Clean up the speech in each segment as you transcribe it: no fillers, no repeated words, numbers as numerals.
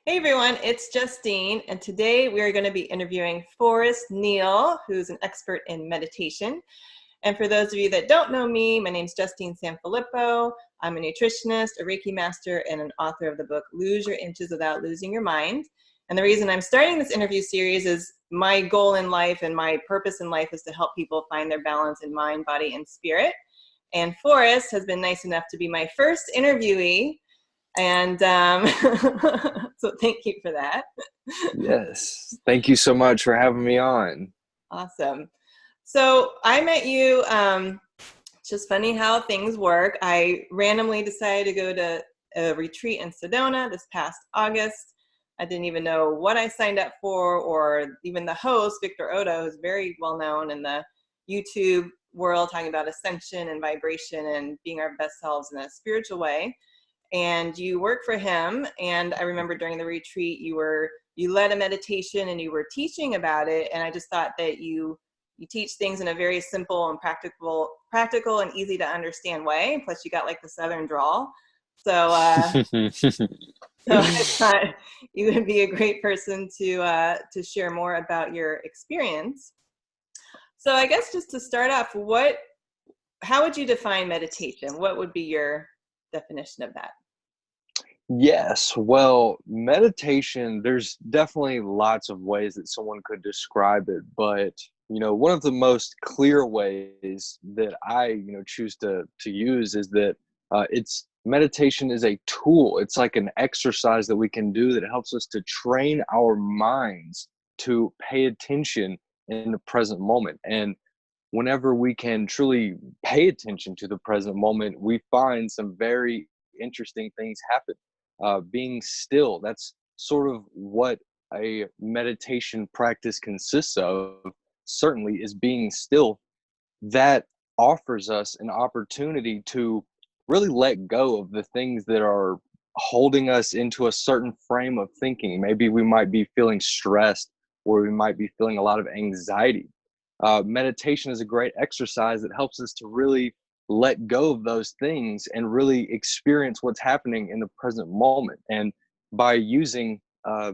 Hey everyone, it's Justine, and today we are going to be interviewing Forrest Neal, who's an expert in meditation. And for those of you that don't know me, my name is Justine SanFilippo. I'm a nutritionist, a Reiki master, and an author of the book Lose Your Inches Without Losing Your Mind. And the reason I'm starting this interview series is my goal in life and my purpose in life is to help people find their balance in mind, body, and spirit. And Forrest has been nice enough to be my first interviewee. And so thank you for that. Yes. Thank you so much for having me on. Awesome. So I met you, it's just funny how things work. I randomly decided to go to a retreat in Sedona this past August. I didn't even know what I signed up for, or even the host, Victor Odo, who's very well known in the YouTube world, talking about ascension and vibration and being our best selves in a spiritual way. And you work for him. And I remember during the retreat, you led a meditation and you were teaching about it. And I just thought that you teach things in a very simple and practical and easy to understand way. Plus you got like the Southern drawl. So, so I thought you would be a great person to share more about your experience. So I guess just to start off, how would you define meditation? What would be your definition of that? Yes. Well, meditation, there's definitely lots of ways that someone could describe it, but one of the most clear ways that I, choose to use is that it's meditation is a tool. It's like an exercise that we can do that helps us to train our minds to pay attention in the present moment. And whenever we can truly pay attention to the present moment, we find some very interesting things happen. Being still, that's sort of what a meditation practice consists of, certainly, is being still. That offers us an opportunity to really let go of the things that are holding us into a certain frame of thinking. Maybe we might be feeling stressed, or we might be feeling a lot of anxiety. Meditation is a great exercise that helps us to really let go of those things and really experience what's happening in the present moment. And by using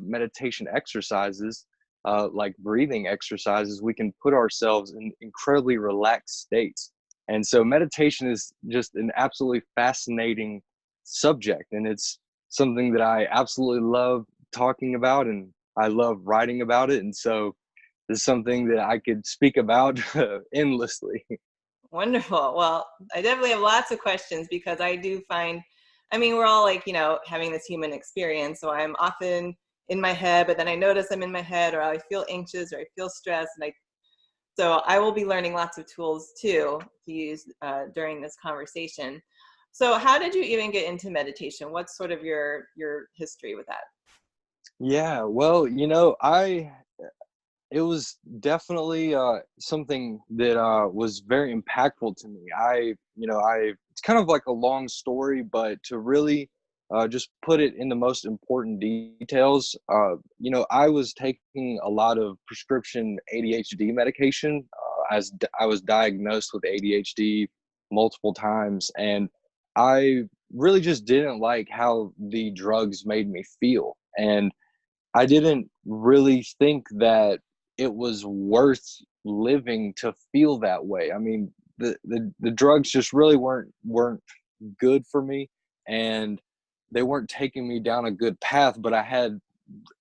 meditation exercises, like breathing exercises, we can put ourselves in incredibly relaxed states. And so meditation is just an absolutely fascinating subject. And it's something that I absolutely love talking about, and I love writing about it. And so this is something that I could speak about endlessly. Wonderful. Well, I definitely have lots of questions because I do find, I mean, we're all like, having this human experience. So I'm often in my head, but then I notice I'm in my head, or I feel anxious, or I feel stressed. So I will be learning lots of tools too to use during this conversation. So how did you even get into meditation? What's sort of your history with that? Yeah, well, it was definitely something that was very impactful to me. It's kind of like a long story, but to really just put it in the most important details, I was taking a lot of prescription ADHD medication, as I was diagnosed with ADHD multiple times, and I really just didn't like how the drugs made me feel. And I didn't really think that it was worth living to feel that way. I mean, the drugs just really weren't good for me, and they weren't taking me down a good path, but I had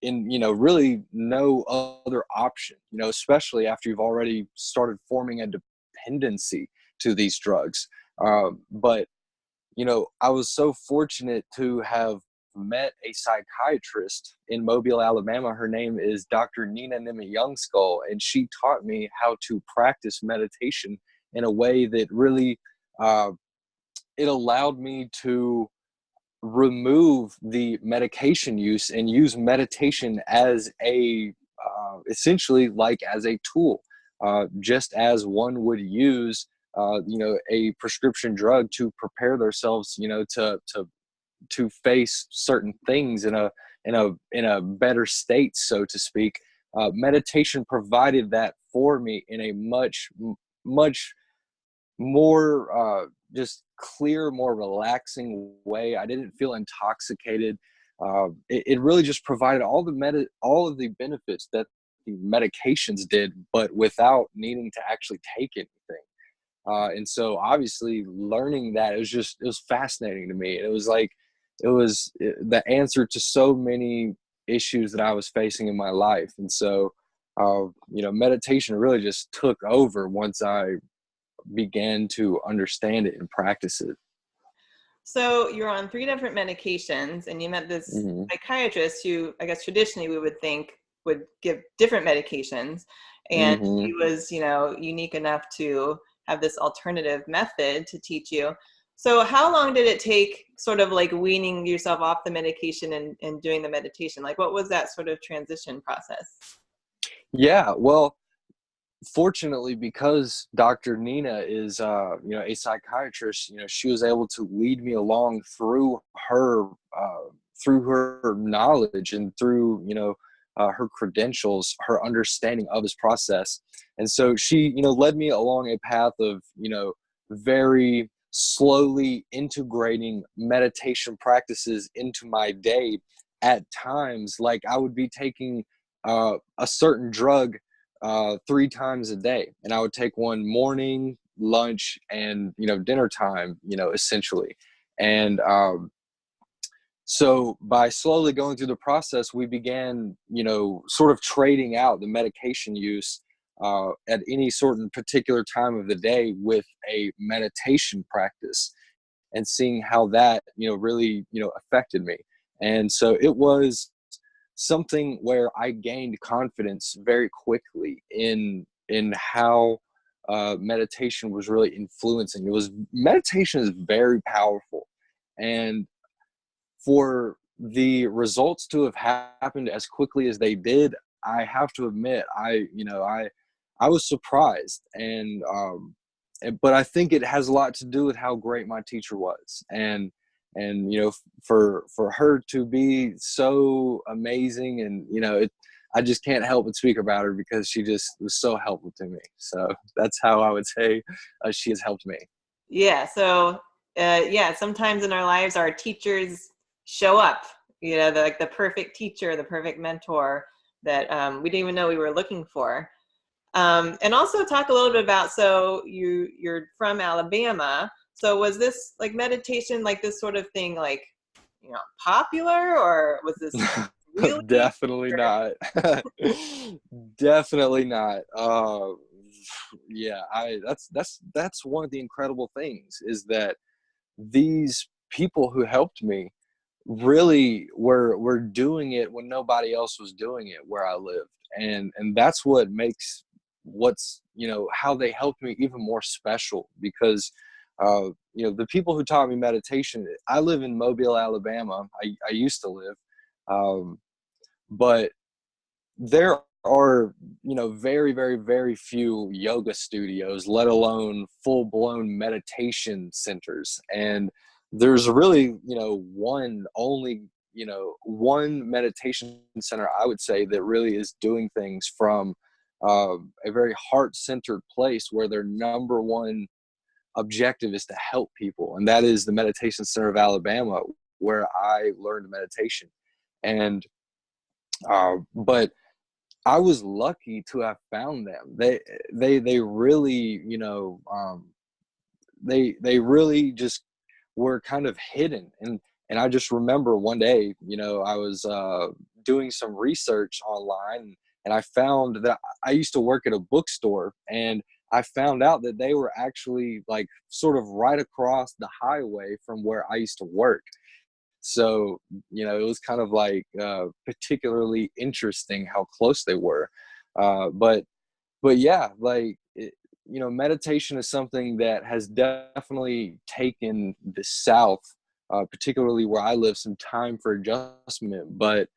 really no other option, especially after you've already started forming a dependency to these drugs. But I was so fortunate to have met a psychiatrist in Mobile, Alabama. Her name is Dr. Nina Nimmy Youngskull, and she taught me how to practice meditation in a way that really uh, it allowed me to remove the medication use and use meditation as a essentially like as a tool, just as one would use a prescription drug to prepare themselves, to face certain things in a better state, so to speak. Meditation provided that for me in a much more just clear, more relaxing way. I didn't feel intoxicated. it really just provided all of the benefits that the medications did, but without needing to actually take anything. And so obviously learning that, it was fascinating to me. It was like, the answer to so many issues that I was facing in my life. And so, meditation really just took over once I began to understand it and practice it. So you're on 3 different medications, and you met this Hmm. psychiatrist who, I guess traditionally we would think would give different medications. And Hmm. he was, unique enough to have this alternative method to teach you. So how long did it take, sort of like weaning yourself off the medication and doing the meditation? Like, what was that sort of transition process? Yeah, well, fortunately, because Dr. Nina is, a psychiatrist, she was able to lead me along through her knowledge and through, her credentials, her understanding of this process. And so she, led me along a path of, very slowly integrating meditation practices into my day. At times, like I would be taking a certain drug 3 times a day, and I would take one morning, lunch, and dinner time, essentially. And so by slowly going through the process, we began, sort of trading out the medication use at any sort of particular time of the day with a meditation practice, and seeing how that really affected me. And so it was something where I gained confidence very quickly in how meditation was really influencing. It was Meditation is very powerful, and for the results to have happened as quickly as they did, I have to admit, I was surprised, but I think it has a lot to do with how great my teacher was, and for her to be so amazing, and I just can't help but speak about her because she just was so helpful to me. So that's how I would say she has helped me. Yeah. So, yeah, sometimes in our lives, our teachers show up, the perfect teacher, the perfect mentor that we didn't even know we were looking for. And also talk a little bit about, so you're from Alabama. So was this like meditation, like this sort of thing, like, popular, or was this really? Definitely not. Definitely not. Yeah, I that's one of the incredible things, is that these people who helped me really were doing it when nobody else was doing it where I lived. And that's what makes what's how they helped me even more special, because the people who taught me meditation, I live in Mobile, Alabama. I used to live, um, but there are very, very, very few yoga studios, let alone full-blown meditation centers. And there's really one meditation center, I would say, that really is doing things from a very heart-centered place, where their number one objective is to help people, and that is the Meditation Center of Alabama, where I learned meditation. And but I was lucky to have found them. They really, they really just were kind of hidden. And I just remember one day, I was doing some research online, and I found that I used to work at a bookstore, and I found out that they were actually like sort of right across the highway from where I used to work. So, it was kind of like particularly interesting how close they were. But yeah, like, meditation is something that has definitely taken the South, particularly where I live, some time for adjustment. But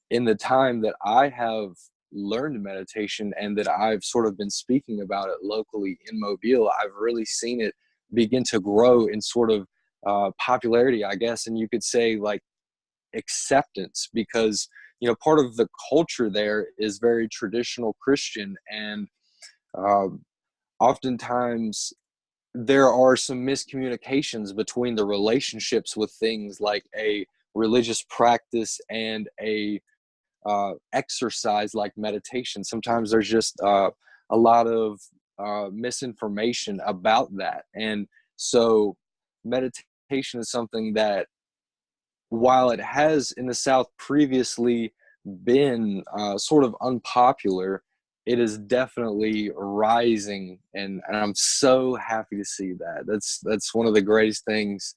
in the time that I have learned meditation, and that I've sort of been speaking about it locally in Mobile, I've really seen it begin to grow in sort of popularity, I guess. And you could say like acceptance, because part of the culture there is very traditional Christian, and um, oftentimes there are some miscommunications between the relationships with things like a religious practice and a exercise like meditation. Sometimes there's just a lot of misinformation about that. And so meditation is something that, while it has in the South previously been sort of unpopular, it is definitely rising, and I'm so happy to see that. That's one of the greatest things,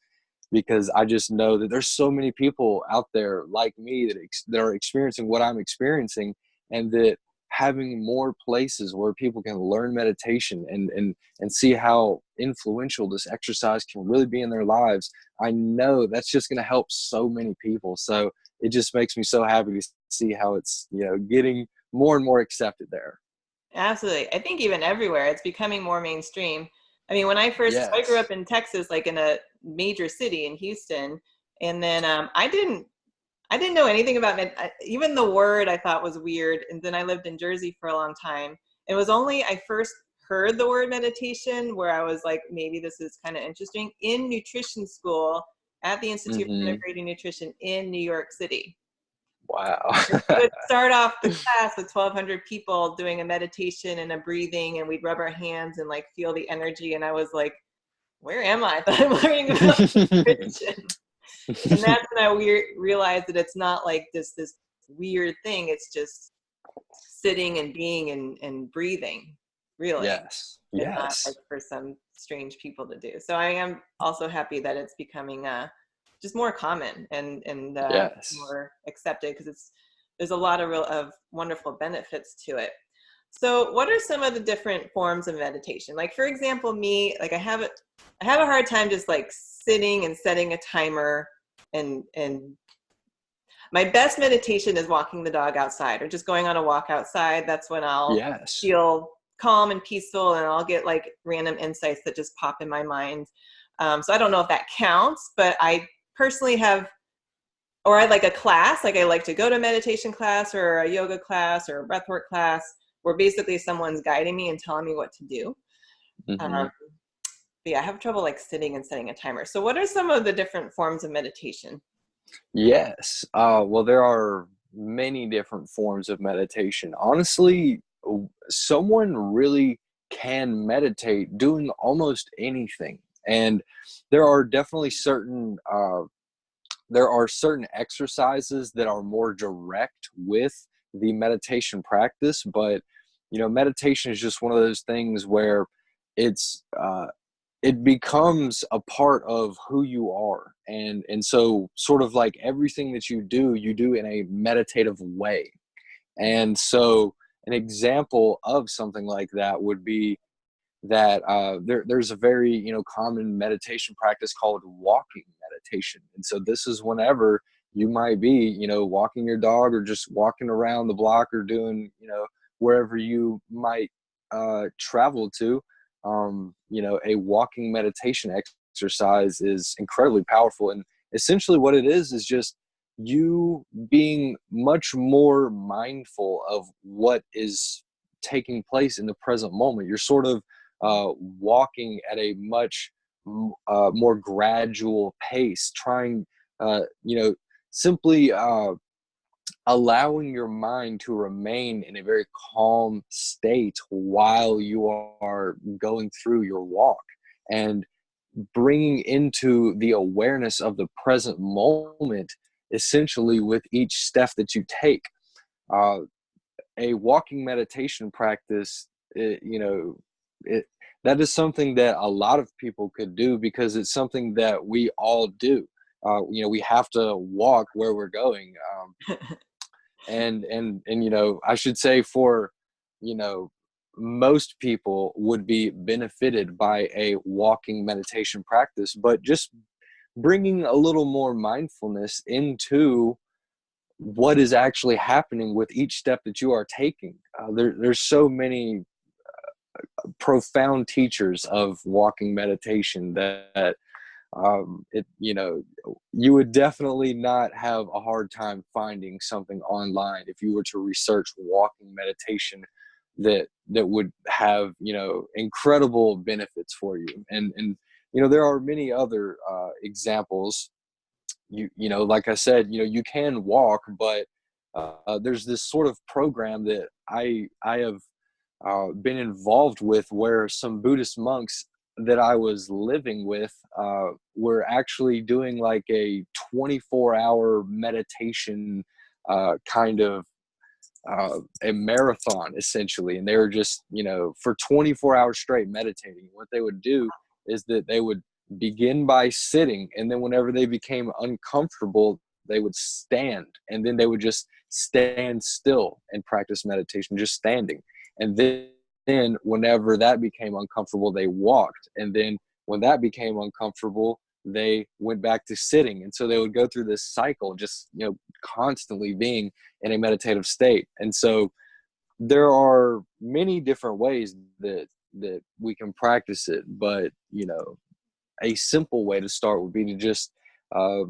because I just know that there's so many people out there like me that are experiencing what I'm experiencing, and that having more places where people can learn meditation and see how influential this exercise can really be in their lives, I know that's just going to help so many people. So it just makes me so happy to see how it's, getting more and more accepted there. Absolutely. I think even everywhere it's becoming more mainstream. I mean, I grew Yes. up in Texas, like in a major city in Houston, and then I didn't know anything about even the word I thought was weird. And then I lived in Jersey for a long time. It was only I first heard the word meditation where I was like, maybe this is kind of interesting, in nutrition school at the Institute for Hmm. Integrated Nutrition in New York City. Wow. We would start off the class with 1,200 people doing a meditation and a breathing, and we'd rub our hands and like feel the energy. And I was like, where am I? I thought I'm learning about nutrition. And that's when I realized that it's not like this weird thing. It's just sitting and being and breathing, really, Yes. and not like Yes. for some strange people to do. So I am also happy that it's becoming just more common and Yes. more accepted, because there's a lot of wonderful benefits to it. So what are some of the different forms of meditation? Like, for example, me, like I have a hard time just like sitting and setting a timer, and my best meditation is walking the dog outside or just going on a walk outside. That's when I'll Yes. feel calm and peaceful, and I'll get like random insights that just pop in my mind. So I don't know if that counts, but I personally have, or I like a class, like I like to go to a meditation class or a yoga class or a breathwork class where basically someone's guiding me and telling me what to do. Hmm. Um, but yeah, I have trouble like sitting and setting a timer. So what are some of the different forms of meditation? Yes. Well, there are many different forms of meditation. Honestly, someone really can meditate doing almost anything. And there are definitely certain exercises that are more direct with the meditation practice, but meditation is just one of those things where it's it becomes a part of who you are, and so sort of like everything that you do in a meditative way. And so an example of something like that would be that there's a very common meditation practice called walking meditation. And so this is whenever you might be walking your dog or just walking around the block or doing wherever you might travel to. A walking meditation exercise is incredibly powerful, and essentially what it is just you being much more mindful of what is taking place in the present moment. You're sort of walking at a much more gradual pace, trying, simply allowing your mind to remain in a very calm state while you are going through your walk, and bringing into the awareness of the present moment, essentially with each step that you take. Uh, a walking meditation practice, it, that is something that a lot of people could do, because it's something that we all do. We have to walk where we're going. And I should say, for you know most people would be benefited by a walking meditation practice, but just bringing a little more mindfulness into what is actually happening with each step that you are taking. There's so many profound teachers of walking meditation that you would definitely not have a hard time finding something online if you were to research walking meditation that would have incredible benefits for you. And there are many other examples you know, like I said, you know, you can walk, but there's this sort of program that I have been involved with, where some Buddhist monks that I was living with were actually doing like a 24-hour meditation kind of a marathon essentially. And they were just, you know, for 24 hours straight meditating. What they would do is that they would begin by sitting, and then whenever they became uncomfortable, they would stand, and then they would just stand still and practice meditation, just standing. And then whenever that became uncomfortable, they walked. And then when that became uncomfortable, they went back to sitting. And so they would go through this cycle, just, you know, constantly being in a meditative state. And so there are many different ways that we can practice it, but, you know, a simple way to start would be to just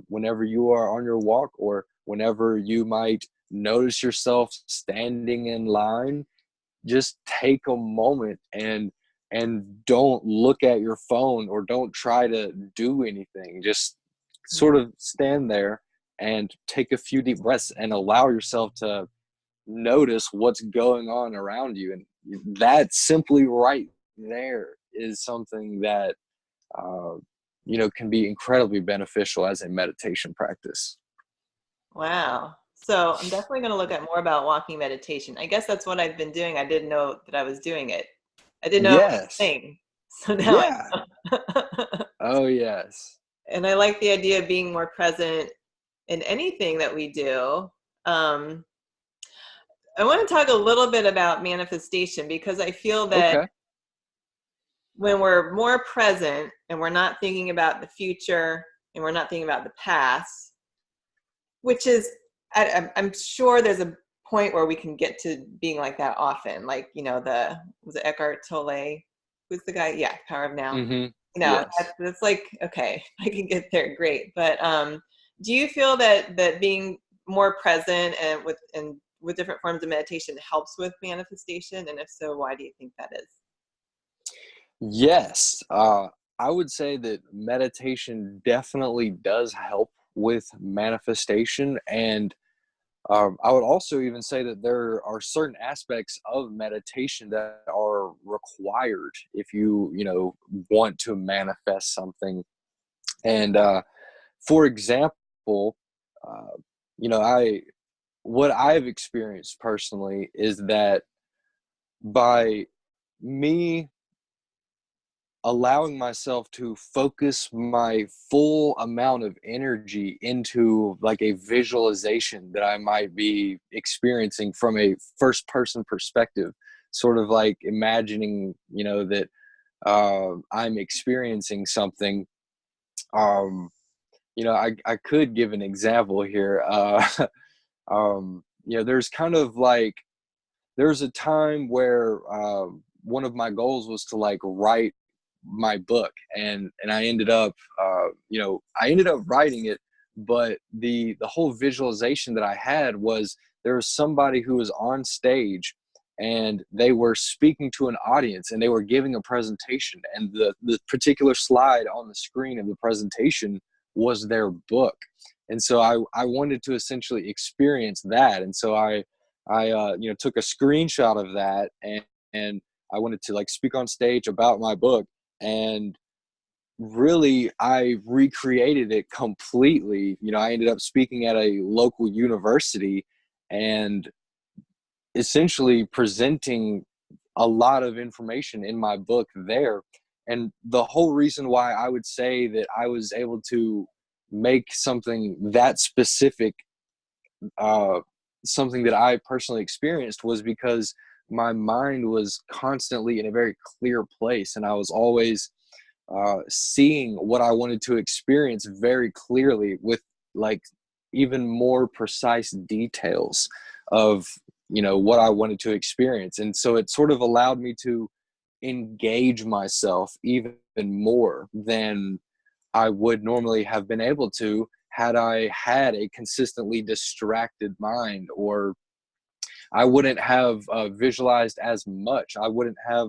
whenever you are on your walk, or whenever you might notice yourself standing in line, just take a moment and don't look at your phone, or don't try to do anything. Just sort of stand there and take a few deep breaths and allow yourself to notice what's going on around you. And that simply right there is something that you know, can be incredibly beneficial as a meditation practice. Wow. So I'm definitely going to look at more about walking meditation. I guess that's what I've been doing. I didn't know that I was doing it. I didn't know it was a Yes. thing. So now I Yeah. know. Oh, yes. And I like the idea of being more present in anything that we do. Um, I want to talk a little bit about manifestation, because I feel that Okay. when we're more present and we're not thinking about the future and we're not thinking about the past, which is, I'm sure there's a point where we can get to being like that often. Like, you know, was it Eckhart Tolle? Who's the guy? Yeah, Power of Now. Mm-hmm. You know, Yes. that's like, okay, if I can get there, great. But do you feel that being more present and with different forms of meditation helps with manifestation? And if so, why do you think that is? Yes. I would say that meditation definitely does help with manifestation. And I would also even say that there are certain aspects of meditation that are required if you know, want to manifest something. And for example, uh, you know, what I've experienced personally is that by me allowing myself to focus my full amount of energy into like a visualization that I might be experiencing from a first person perspective, sort of like imagining, you know, that I'm experiencing something. Um, you know, I could give an example here. You know, there's kind of like, there's a time where one of my goals was to like write my book, and I ended up you know, I ended up writing it, but the whole visualization that I had was there was somebody who was on stage, and they were speaking to an audience, and they were giving a presentation, and the particular slide on the screen of the presentation was their book. And so I wanted to essentially experience that. And so I you know, took a screenshot of that, and I wanted to like speak on stage about my book. And really, I recreated it completely. You know, I ended up speaking at a local university and essentially presenting a lot of information in my book there. And the whole reason why I would say that I was able to make something that specific uh, something that I personally experienced was because my mind was constantly in a very clear place, and I was always seeing what I wanted to experience very clearly, with like even more precise details of, you know, what I wanted to experience. And so it sort of allowed me to engage myself even more than I would normally have been able to had I had a consistently distracted mind, or I wouldn't have visualized as much. I wouldn't have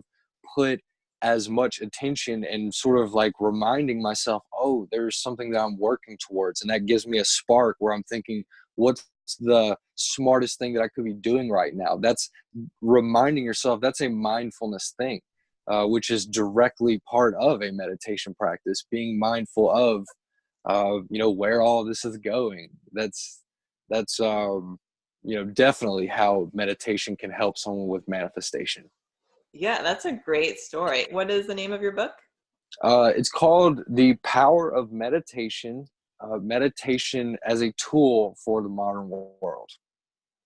put as much attention and sort of like reminding myself, oh, there's something that I'm working towards. And that gives me a spark where I'm thinking, what's the smartest thing that I could be doing right now? That's reminding yourself. That's a mindfulness thing, which is directly part of a meditation practice, being mindful of, where all this is going. That's definitely how meditation can help someone with manifestation. Yeah, that's a great story. What is the name of your book? It's called The Power of Meditation, Meditation as a Tool for the Modern World.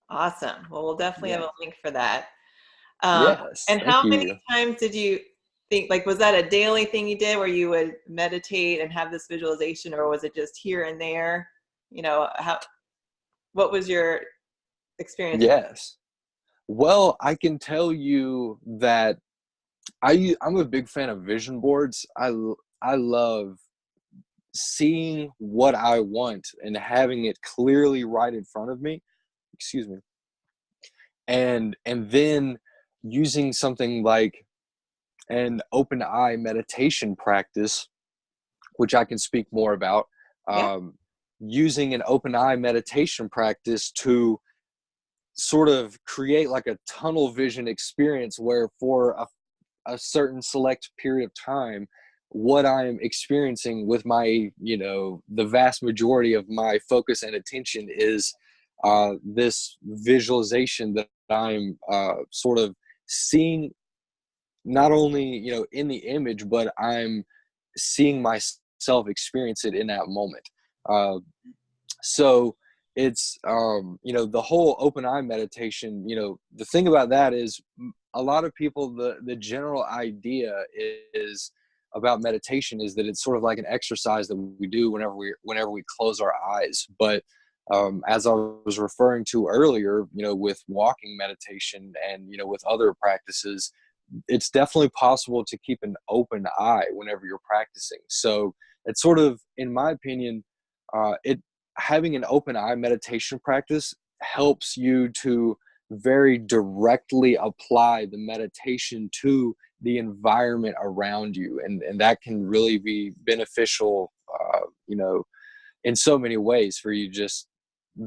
Awesome. Well, we'll definitely have Yeah. a link for that. Um, Yes. and Thank how many you. times did you think, like, was that a daily thing you did where you would meditate and have this visualization, or was it just here and there? What was your experience with? Yes. Well, I can tell you that I'm a big fan of vision boards. I love seeing what I want and having it clearly right in front of me. Excuse me. And then using something like an open eye meditation practice, which I can speak more about. Yeah. Using an open eye meditation practice to sort of create like a tunnel vision experience where for a certain select period of time, what I'm experiencing with my, the vast majority of my focus and attention is this visualization that I'm sort of seeing, not only, in the image, but I'm seeing myself experience it in that moment. Uh, so it's the whole open eye meditation, the thing about that is a lot of people, the general idea is about meditation is that it's sort of like an exercise that we do whenever we close our eyes. But as I was referring to earlier, with walking meditation and with other practices, it's definitely possible to keep an open eye whenever you're practicing. So it's sort of, in my opinion, it having an open eye meditation practice helps you to very directly apply the meditation to the environment around you, and that can really be beneficial, in so many ways, for you just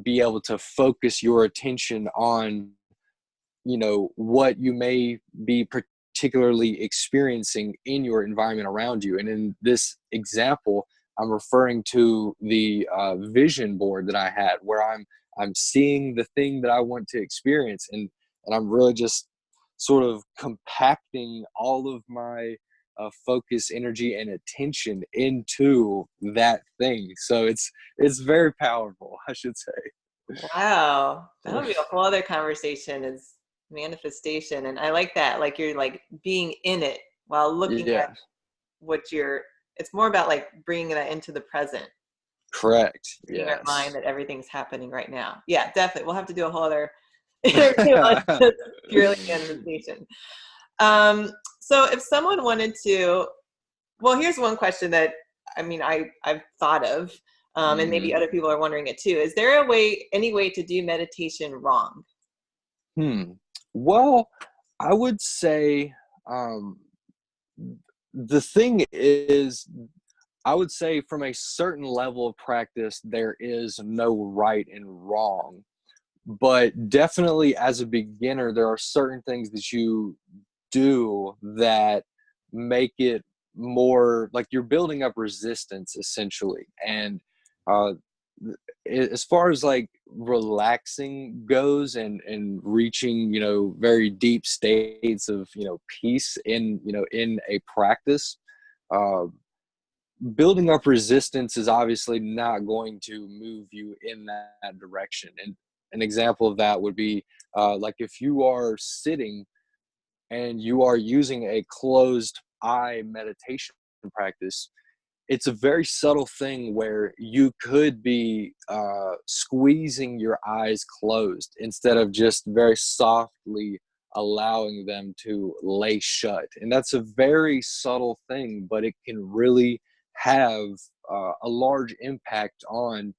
be able to focus your attention on what you may be particularly experiencing in your environment around you. And in this example, I'm referring to the vision board that I had, where I'm seeing the thing that I want to experience, and I'm really just sort of compacting all of my focus, energy, and attention into that thing. So it's very powerful, I should say. Wow. That'll be a whole other conversation, is manifestation. And I like that. Like, you're like being in it while looking at Yeah, it's more about like bringing that into the present, correct. in our mind Yes. that everything's happening right now. Yeah, definitely. We'll have to do a whole other interview on just purely manifestation. So if someone wanted to, well, here's one question that I've thought of, and maybe Hmm. other people are wondering it too. Is there any way to do meditation wrong? Well, I would say, um, the thing is, I would say from a certain level of practice, there is no right and wrong. But definitely as a beginner, there are certain things that you do that make it more like you're building up resistance, essentially. And uh, as far as like relaxing goes, and reaching very deep states of peace in a practice, uh, building up resistance is obviously not going to move you in that direction. And an example of that would be like if you are sitting and you are using a closed eye meditation practice, it's a very subtle thing where you could be squeezing your eyes closed instead of just very softly allowing them to lay shut. And that's a very subtle thing, but it can really have a large impact on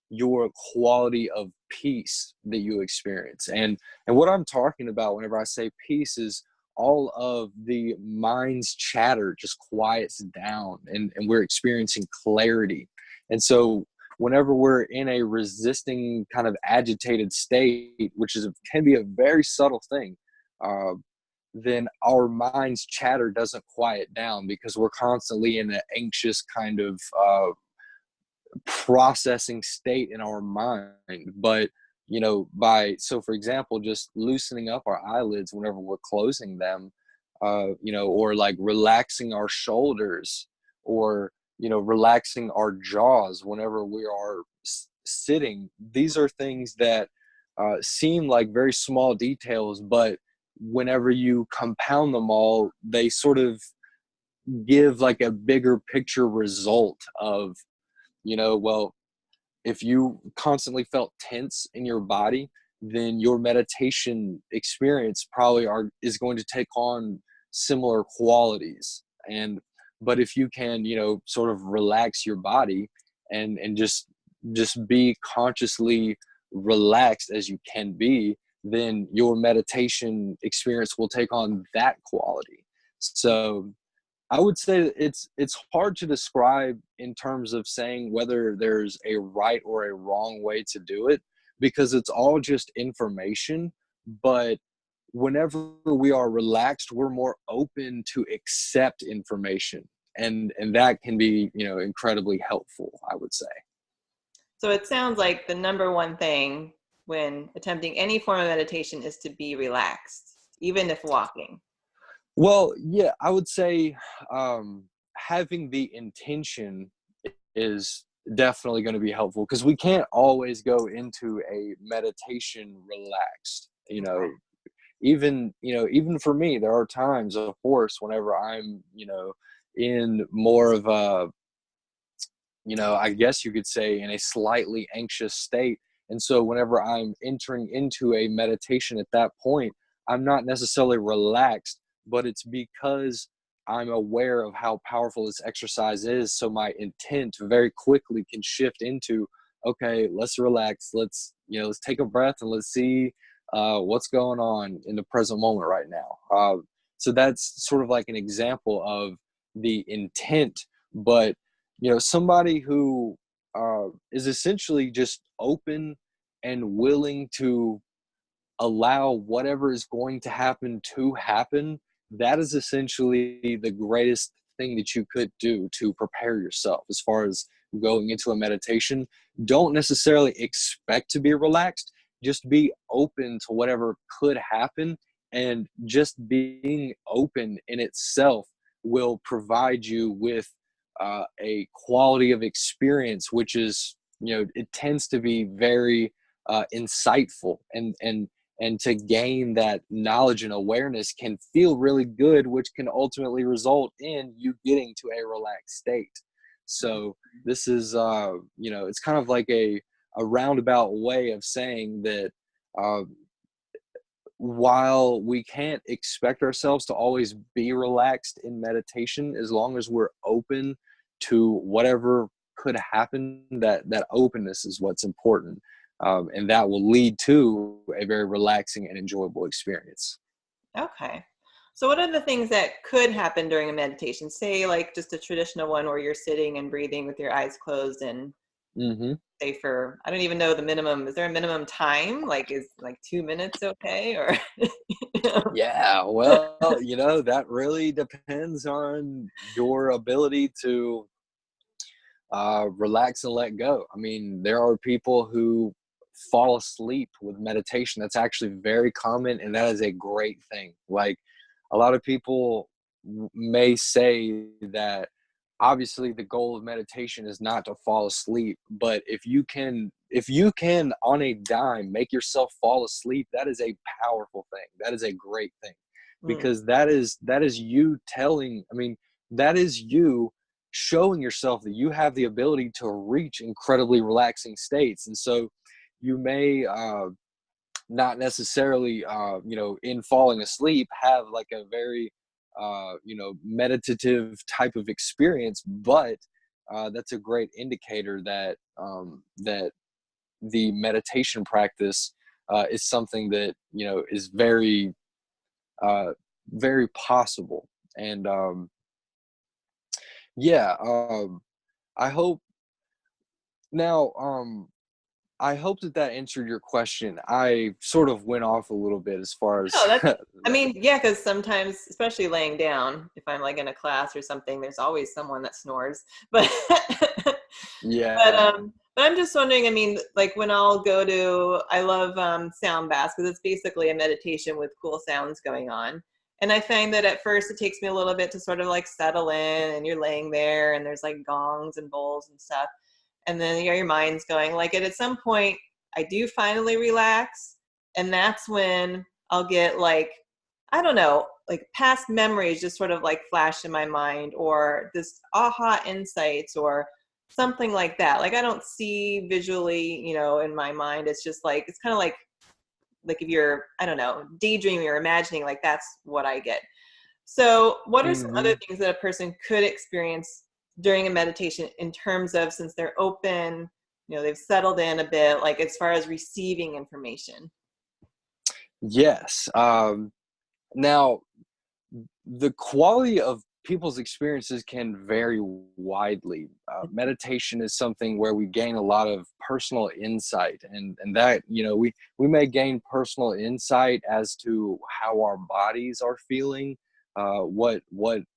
your quality of peace that you experience. And what I'm talking about whenever I say peace is all of the mind's chatter just quiets down, and we're experiencing clarity. And so whenever we're in a resisting kind of agitated state, which can be a very subtle thing, uh, then our mind's chatter doesn't quiet down because we're constantly in an anxious kind of processing state in our mind. But so for example, just loosening up our eyelids whenever we're closing them, or like relaxing our shoulders, or relaxing our jaws whenever we are sitting. These are things that seem like very small details, but whenever you compound them all, they sort of give like a bigger picture result of, well, if you constantly felt tense in your body, then your meditation experience probably is going to take on similar qualities. But if you can, sort of relax your body and just be consciously relaxed as you can be, then your meditation experience will take on that quality. So I would say it's hard to describe in terms of saying whether there's a right or a wrong way to do it, because it's all just information. But whenever we are relaxed, we're more open to accept information, and that can be, incredibly helpful, I would say. So it sounds like the number one thing when attempting any form of meditation is to be relaxed, even if walking. Well, yeah, I would say having the intention is definitely going to be helpful, because we can't always go into a meditation relaxed. Even for me, there are times, of course, whenever I'm, in more of a, I guess you could say, in a slightly anxious state. And so whenever I'm entering into a meditation at that point, I'm not necessarily relaxed, but it's because I'm aware of how powerful this exercise is. So my intent very quickly can shift into, okay, let's relax. Let's take a breath and let's see what's going on in the present moment right now. So that's sort of like an example of the intent. But somebody who is essentially just open and willing to allow whatever is going to happen, that is essentially the greatest thing that you could do to prepare yourself as far as going into a meditation. Don't necessarily expect to be relaxed, just be open to whatever could happen, and just being open in itself will provide you with a quality of experience which is, it tends to be very insightful, and to gain that knowledge and awareness can feel really good, which can ultimately result in you getting to a relaxed state. So this is, it's kind of like a roundabout way of saying that uh, while we can't expect ourselves to always be relaxed in meditation, as long as we're open to whatever could happen, that openness is what's important. And that will lead to a very relaxing and enjoyable experience. Okay. So what are the things that could happen during a meditation? Say like just a traditional one where you're sitting and breathing with your eyes closed and say for, I don't even know the minimum. Is there a minimum time? Like is like 2 minutes okay? Or Yeah, well, that really depends on your ability to relax and let go. I mean, there are people who fall asleep with meditation. That's actually very common, and that is a great thing. Like, a lot of people may say that obviously the goal of meditation is not to fall asleep, but if you can on a dime make yourself fall asleep, that is a powerful thing. That is a great thing, because that is you telling, I mean, that is you showing yourself that you have the ability to reach incredibly relaxing states. And so you may not necessarily, in falling asleep, have like a very, meditative type of experience, but that's a great indicator that the meditation practice is something that, is very very possible. And yeah, I hope now, I hope that that answered your question. I sort of went off a little bit as far as No, that's, I that. mean, yeah, because sometimes, especially laying down, if I'm like in a class or something, there's always someone that snores. But Yeah. but I'm just wondering, I mean, like when I'll go to, I love sound baths because it's basically a meditation with cool sounds going on. And I find that at first it takes me a little bit to sort of like settle in, and you're laying there and there's like gongs and bowls and stuff. And then your mind's going like it. At some point, I do finally relax. And that's when I'll get like, I don't know, like past memories just sort of like flash in my mind, or this aha insights or something like that. Like I don't see visually, you know, in my mind. It's just like, it's kind of like if you're, I don't know, daydreaming or imagining, like that's what I get. So what are some other Hmm. things that a person could experience during a meditation in terms of, since they're open, you know, they've settled in a bit, like as far as receiving information? Yes. Now, the quality of people's experiences can vary widely. Meditation is something where we gain a lot of personal insight, and that, we may gain personal insight as to how our bodies are feeling, what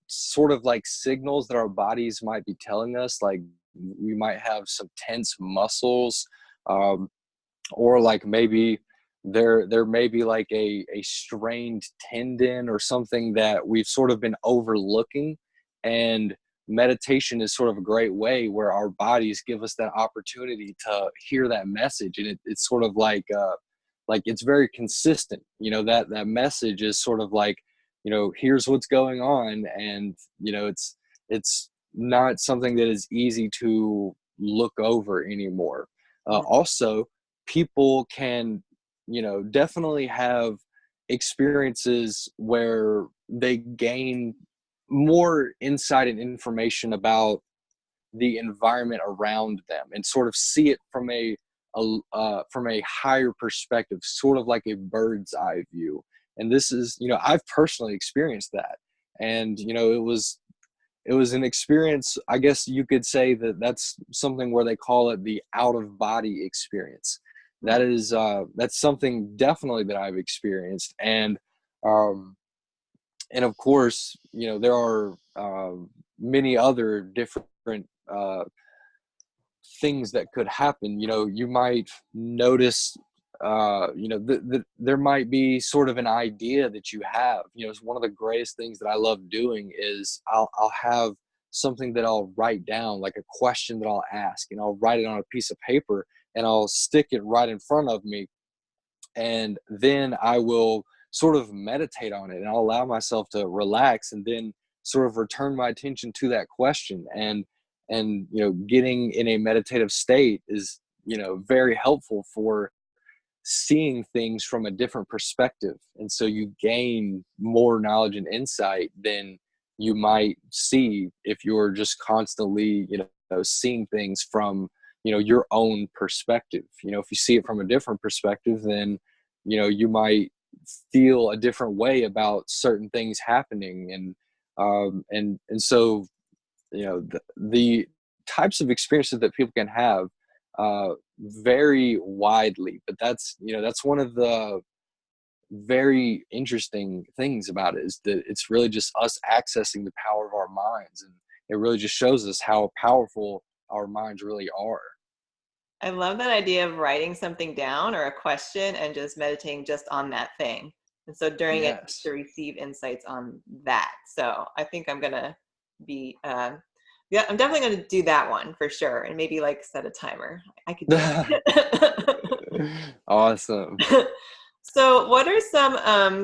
sort of like signals that our bodies might be telling us, like we might have some tense muscles, um, or like maybe there may be like a strained tendon or something that we've sort of been overlooking. And meditation is sort of a great way where our bodies give us that opportunity to hear that message. And it's sort of like it's very consistent, that message is sort of like, here's what's going on. And it's not something that is easy to look over anymore. Also, people can, definitely have experiences where they gain more insight and information about the environment around them and sort of see it from a higher perspective, sort of like a bird's eye view. And this is, I've personally experienced that. And it was an experience. I guess you could say that that's something where they call it the out of body experience. That's something definitely that I've experienced. Um and of course, there are many other different things that could happen. You might notice, there might be sort of an idea that you have. It's one of the greatest things that I love doing is I'll have something that I'll write down, like a question that I'll ask, and I'll write it on a piece of paper and I'll stick it right in front of me. And then I will sort of meditate on it, and I'll allow myself to relax and then sort of return my attention to that question. And getting in a meditative state is, very helpful for seeing things from a different perspective. And so you gain more knowledge and insight than you might see if you're just constantly, seeing things from, your own perspective. If you see it from a different perspective, then, you might feel a different way about certain things happening. And so, the types of experiences that people can have vary widely, but that's one of the very interesting things about it, is that it's really just us accessing the power of our minds, and it really just shows us how powerful our minds really are. I love that idea of writing something down or a question and just meditating just on that thing. And so during it, to Yes. receive insights on that. So I think I'm going to be, yeah, I'm definitely going to do that one for sure. And maybe like set a timer. I could do it. Awesome. So what are some,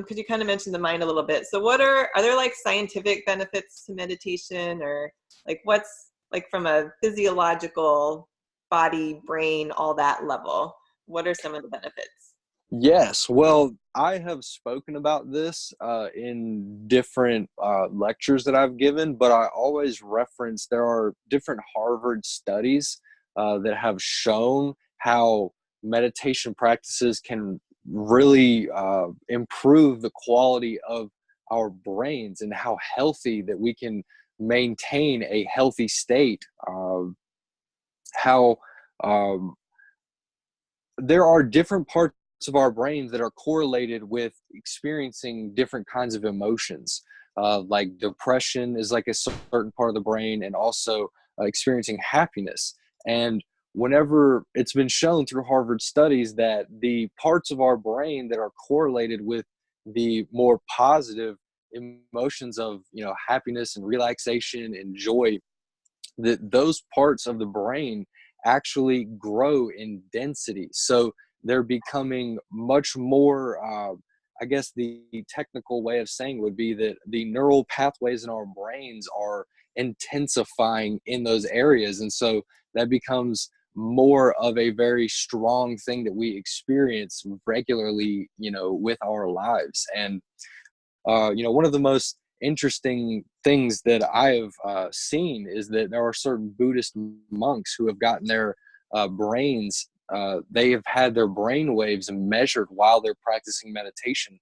because you kind of mentioned the mind a little bit. So are there like scientific benefits to meditation, or like what's like from a physiological body, brain, all that level? What are some of the benefits? Yes, well, I have spoken about this in different lectures that I've given, but I always reference there are different Harvard studies that have shown how meditation practices can really improve the quality of our brains and how healthy that we can maintain a healthy state. How um, there are different parts of our brains that are correlated with experiencing different kinds of emotions. Like depression is like a certain part of the brain, and also experiencing happiness. And whenever it's been shown through Harvard studies that the parts of our brain that are correlated with the more positive emotions of, happiness and relaxation and joy, that those parts of the brain actually grow in density. So they're becoming much more, I guess the technical way of saying would be that the neural pathways in our brains are intensifying in those areas. And so that becomes more of a very strong thing that we experience regularly, with our lives. And one of the most interesting things that I have seen is that there are certain Buddhist monks who have gotten their brains, they have had their brain waves measured while they're practicing meditation.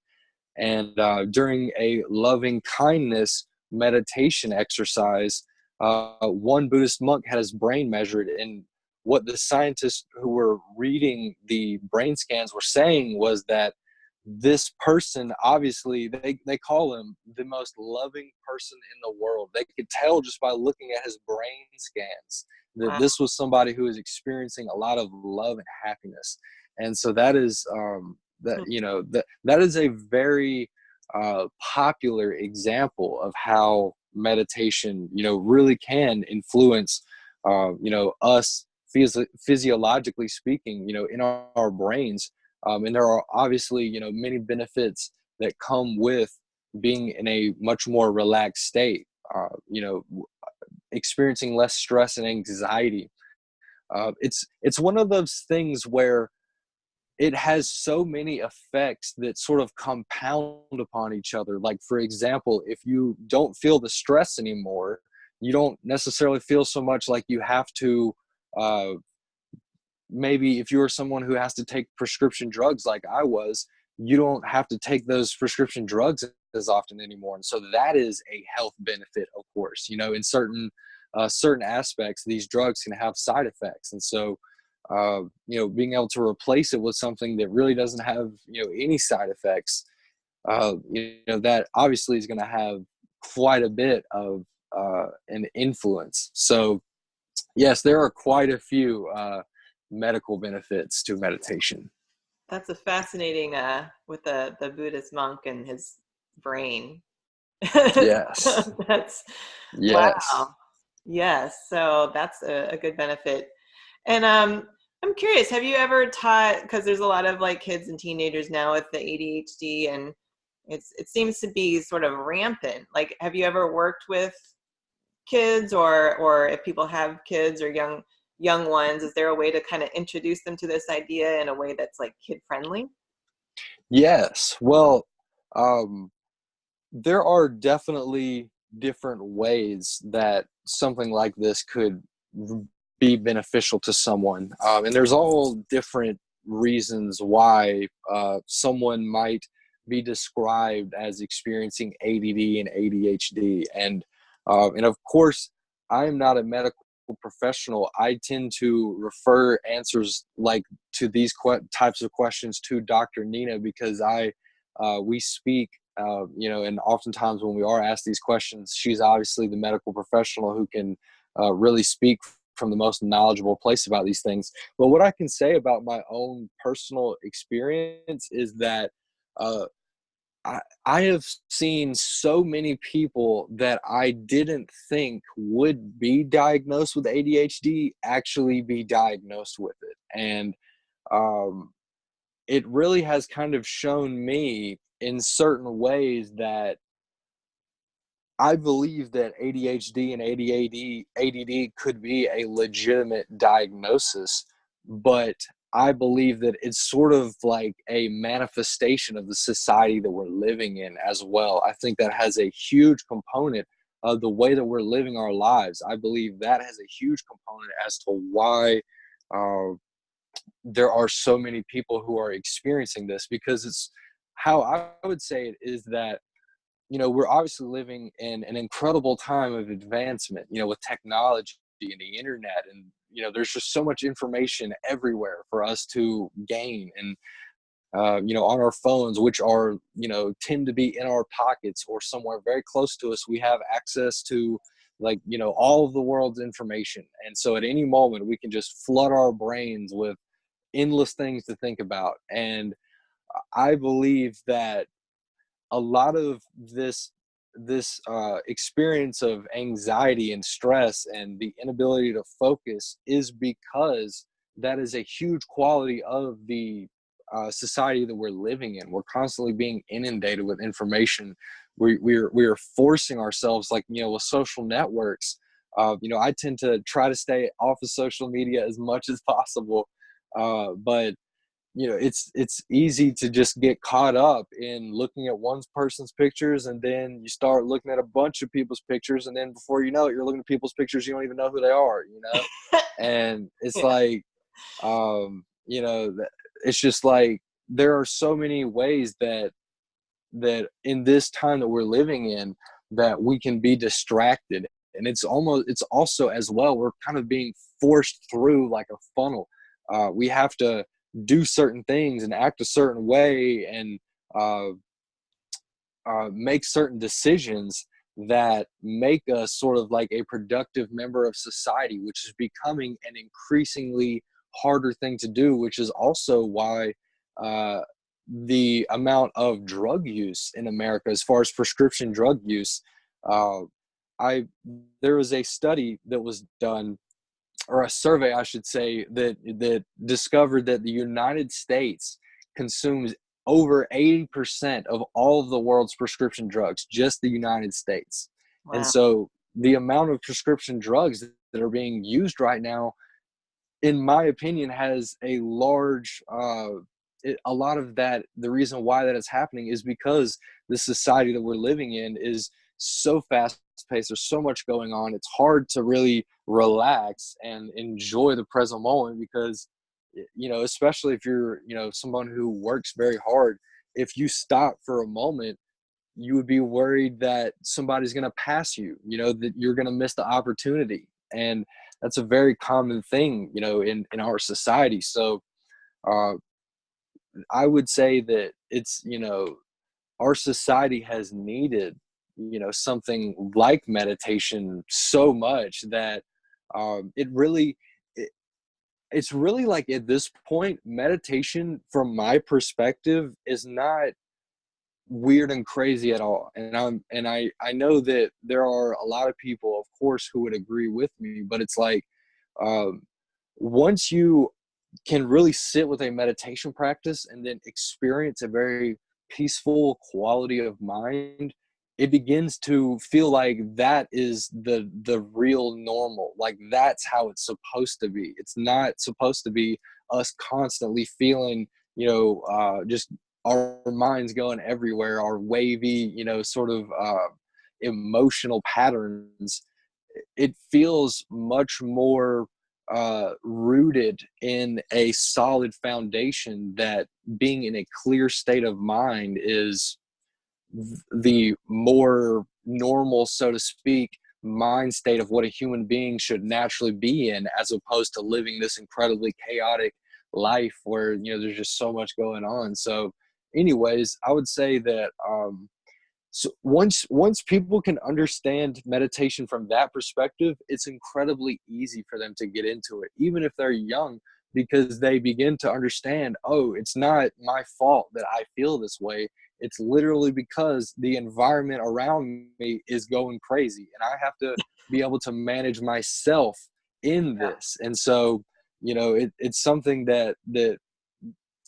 And during a loving kindness meditation exercise, one Buddhist monk had his brain measured. And what the scientists who were reading the brain scans were saying was that this person, obviously they call him the most loving person in the world. They could tell just by looking at his brain scans that Wow. this was somebody who is experiencing a lot of love and happiness. And so that is that is a very popular example of how meditation really can influence us physiologically speaking, in our brains. And there are obviously, many benefits that come with being in a much more relaxed state, experiencing less stress and anxiety. It's one of those things where it has so many effects that sort of compound upon each other. Like, for example, if you don't feel the stress anymore, you don't necessarily feel so much like you have to, maybe if you're someone who has to take prescription drugs like I was, you don't have to take those prescription drugs as often anymore. And so that is a health benefit, of course. In certain aspects, these drugs can have side effects. And so, being able to replace it with something that really doesn't have, any side effects, that obviously is going to have quite a bit of an influence. So, yes, there are quite a few medical benefits to meditation. That's a fascinating with the Buddhist monk and his brain. Yes. That's Yes. wow. Yes, so that's a good benefit. And I'm curious, have you ever taught, because there's a lot of like kids and teenagers now with the ADHD, and it seems to be sort of rampant. Like, have you ever worked with kids, or if people have kids or young ones, is there a way to kind of introduce them to this idea in a way that's like kid friendly? Yes. Well, um, there are definitely different ways that something like this could be beneficial to someone. And there's all different reasons why someone might be described as experiencing ADD and ADHD. And of course, I am not a medical professional. I tend to refer answers like to these types of questions to Dr. Nina, because we speak, and oftentimes when we are asked these questions, she's obviously the medical professional who can really speak from the most knowledgeable place about these things. But what I can say about my own personal experience is that uh, I have seen so many people that I didn't think would be diagnosed with ADHD actually be diagnosed with it. And um, it really has kind of shown me in certain ways that I believe that ADHD and ADD could be a legitimate diagnosis, but I believe that it's sort of like a manifestation of the society that we're living in as well. I think that has a huge component of the way that we're living our lives. I believe that has a huge component as to why uh, there are so many people who are experiencing this, because it's how I would say it is that we're obviously living in an incredible time of advancement, with technology and the internet, and there's just so much information everywhere for us to gain, and on our phones, which are, tend to be in our pockets or somewhere very close to us. We have access to, like, all of the world's information. And so at any moment, we can just flood our brains with endless things to think about. And I believe that a lot of this experience of anxiety and stress and the inability to focus is because that is a huge quality of the society that we're living in. We're constantly being inundated with information. We're forcing ourselves, like, with social networks. I tend to try to stay off of social media as much as possible, but it's easy to just get caught up in looking at one person's pictures, and then you start looking at a bunch of people's pictures, and then before you know it, you're looking at people's pictures, you don't even know who they are. And it's Yeah. like, it's just like there are so many ways that in this time that we're living in, that we can be distracted. And it's also as well, we're kind of being forced through like a funnel. We have to do certain things and act a certain way, and make certain decisions that make us sort of like a productive member of society, which is becoming an increasingly harder thing to do, which is also why the amount of drug use in America, as far as prescription drug use, uh, I there was a study that was done, or a survey, I should say, that discovered that the United States consumes over 80% of all of the world's prescription drugs, just the United States. And Wow. so the amount of prescription drugs that are being used right now, in my opinion, has a lot of that. The reason why that is happening is because the society that we're living in is so fast paced. There's so much going on. It's hard to really relax and enjoy the present moment, because, especially if you're, someone who works very hard, if you stop for a moment, you would be worried that somebody's going to pass you, that you're going to miss the opportunity. And that's a very common thing, in our society. So uh, I would say that it's, our society has needed, something like meditation so much that it, it's really like, at this point, meditation, from my perspective, is not weird and crazy at all. And I know that there are a lot of people, of course, who would agree with me, but it's like, um, once you can really sit with a meditation practice and then experience a very peaceful quality of mind, it begins to feel like that is the real normal. Like, that's how it's supposed to be. It's not supposed to be us constantly feeling, just our minds going everywhere, our wavy, sort of emotional patterns. It feels much more rooted in a solid foundation, that being in a clear state of mind is the more normal, so to speak, mind state of what a human being should naturally be in, as opposed to living this incredibly chaotic life where, there's just so much going on. So anyways, I would say that so once people can understand meditation from that perspective, it's incredibly easy for them to get into it, even if they're young, because they begin to understand, oh, it's not my fault that I feel this way. It's literally because the environment around me is going crazy, and I have to be able to manage myself in Yeah. this. And so, it's something that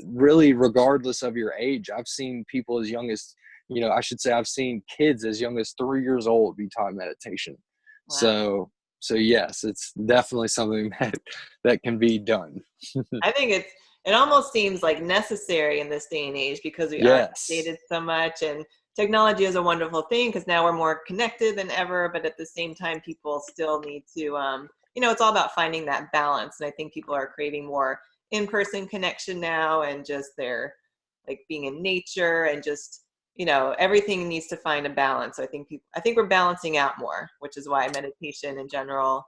really, regardless of your age, I've seen people as young as, I should say, I've seen kids as young as 3 years old be taught meditation. Wow. So yes, it's definitely something that can be done. I think it almost seems like necessary in this day and age, because we are Yes. updated so much, and technology is a wonderful thing because now we're more connected than ever. But at the same time, people still need to, it's all about finding that balance. And I think people are craving more in-person connection now, and just their, like, being in nature, and just, everything needs to find a balance. So I think we're balancing out more, which is why meditation in general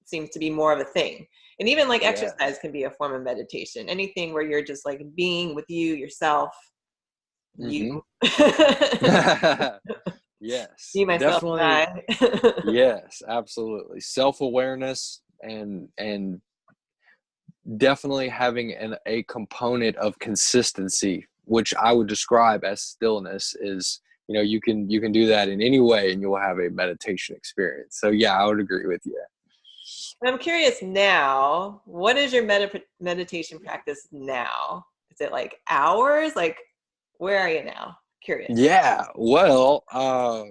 seems to be more of a thing. And even like exercise can be a form of meditation. Anything where you're just like being with yourself, you. Yes, Me, myself, and definitely. I. Yes, absolutely. Self-awareness and definitely having a component of consistency, which I would describe as stillness, is, you can do that in any way and you'll have a meditation experience. So yeah, I would agree with you. I'm curious now, what is your meditation practice now? Is it like hours? Like, where are you now? Curious. Yeah, well, I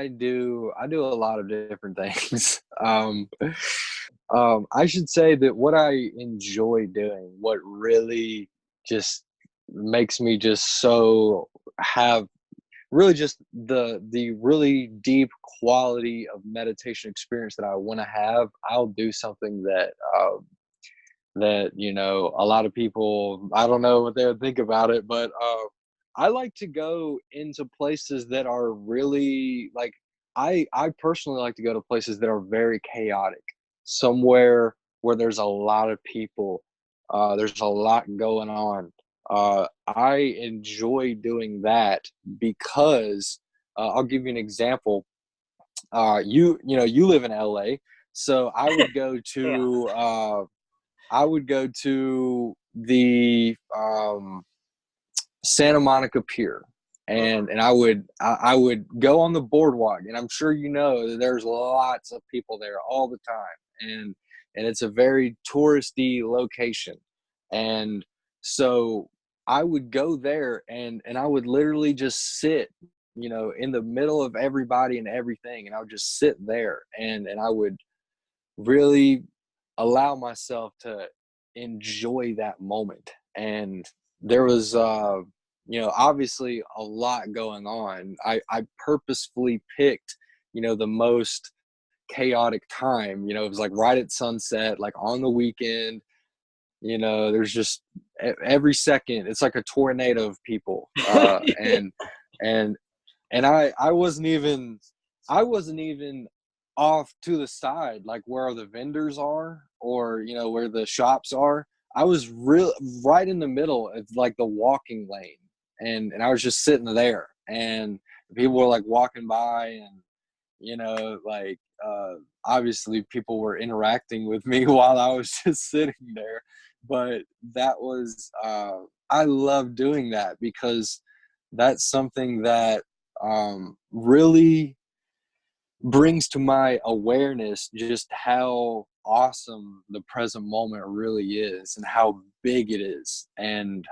do a lot of different things. I should say that what I enjoy doing, what really just makes me just so have really just the really deep quality of meditation experience that I want to have, I'll do something that a lot of people, I don't know what they would think about it, but I like to go into places that are really like, I personally like to go to places that are very chaotic, somewhere where there's a lot of people, there's a lot going on. I enjoy doing that because I'll give you an example. You live in LA, so Yeah. I would go to the Santa Monica Pier, and I would go on the boardwalk, and I'm sure that there's lots of people there all the time, and it's a very touristy location, and so I would go there, and I would literally just sit, in the middle of everybody and everything, and I would just sit there, and I would really allow myself to enjoy that moment. And there was obviously a lot going on. I purposefully picked the most chaotic time. It was like right at sunset, like on the weekend. There's just every second it's like a tornado of people, and I wasn't even off to the side, like where the vendors are, or where the shops are. I was real right in the middle of like the walking lane, and I was just sitting there, and people were like walking by, and like obviously people were interacting with me while I was just sitting there. But that was I love doing that because that's something that really brings to my awareness just how awesome the present moment really is and how big it is. And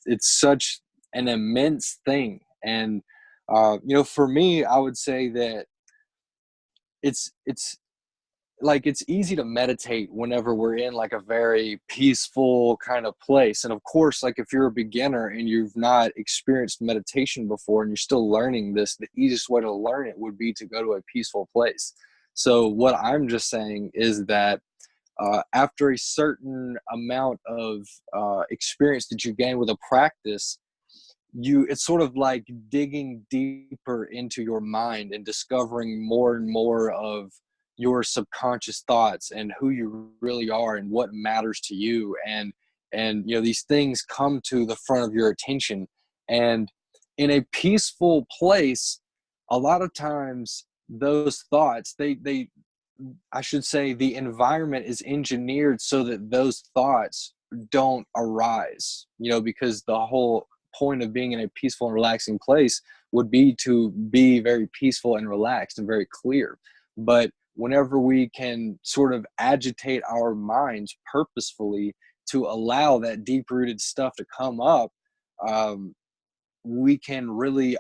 it's such an immense thing. And for me, I would say that it's like it's easy to meditate whenever we're in like a very peaceful kind of place. And of course, like if you're a beginner and you've not experienced meditation before and you're still learning this, the easiest way to learn it would be to go to a peaceful place. So what I'm just saying is that after a certain amount of experience that you gain with a practice, it's sort of like digging deeper into your mind and discovering more and more of your subconscious thoughts and who you really are and what matters to you. And these things come to the front of your attention, and in a peaceful place, a lot of times those thoughts, they I should say the environment is engineered so that those thoughts don't arise, because the whole point of being in a peaceful and relaxing place would be to be very peaceful and relaxed and very clear. But whenever we can sort of agitate our minds purposefully to allow that deep rooted stuff to come up, we can really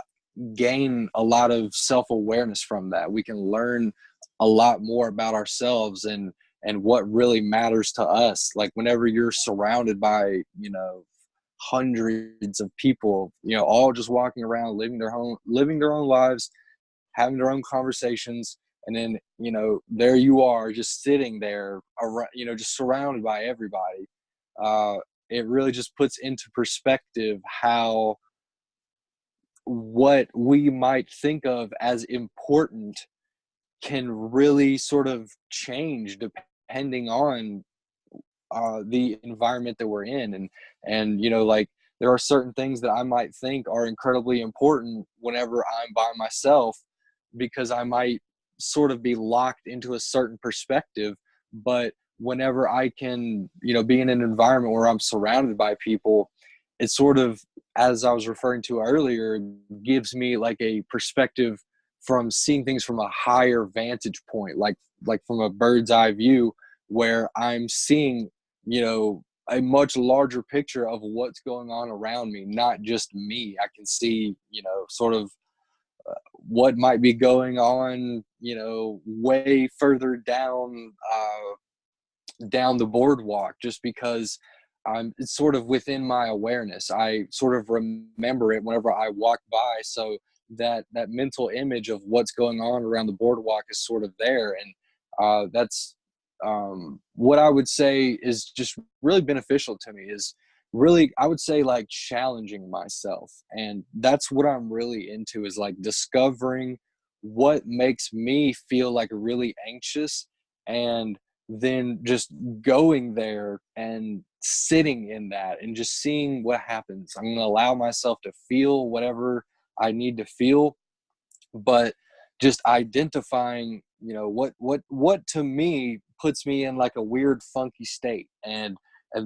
gain a lot of self-awareness from that. We can learn a lot more about ourselves and what really matters to us. Like whenever you're surrounded by hundreds of people, all just walking around, living their own lives, having their own conversations, and then there you are just sitting there around, just surrounded by everybody. it really just puts into perspective how what we might think of as important can really sort of change depending on the environment that we're in. And like, there are certain things that I might think are incredibly important whenever I'm by myself, because I might sort of be locked into a certain perspective. But whenever I can, be in an environment where I'm surrounded by people, it sort of, as I was referring to earlier, gives me like a perspective from seeing things from a higher vantage point, like from a bird's eye view, where I'm seeing, a much larger picture of what's going on around me, not just me. I can see, sort of what might be going on, way further down the boardwalk, just because it's sort of within my awareness. I sort of remember it whenever I walk by, so that mental image of what's going on around the boardwalk is sort of there. And that's what I would say is just really beneficial to me, is really, I would say, like, challenging myself. And that's what I'm really into, is like discovering what makes me feel like really anxious, and then just going there and sitting in that and just seeing what happens. I'm going to allow myself to feel whatever I need to feel, but just identifying, what to me puts me in like a weird funky state, and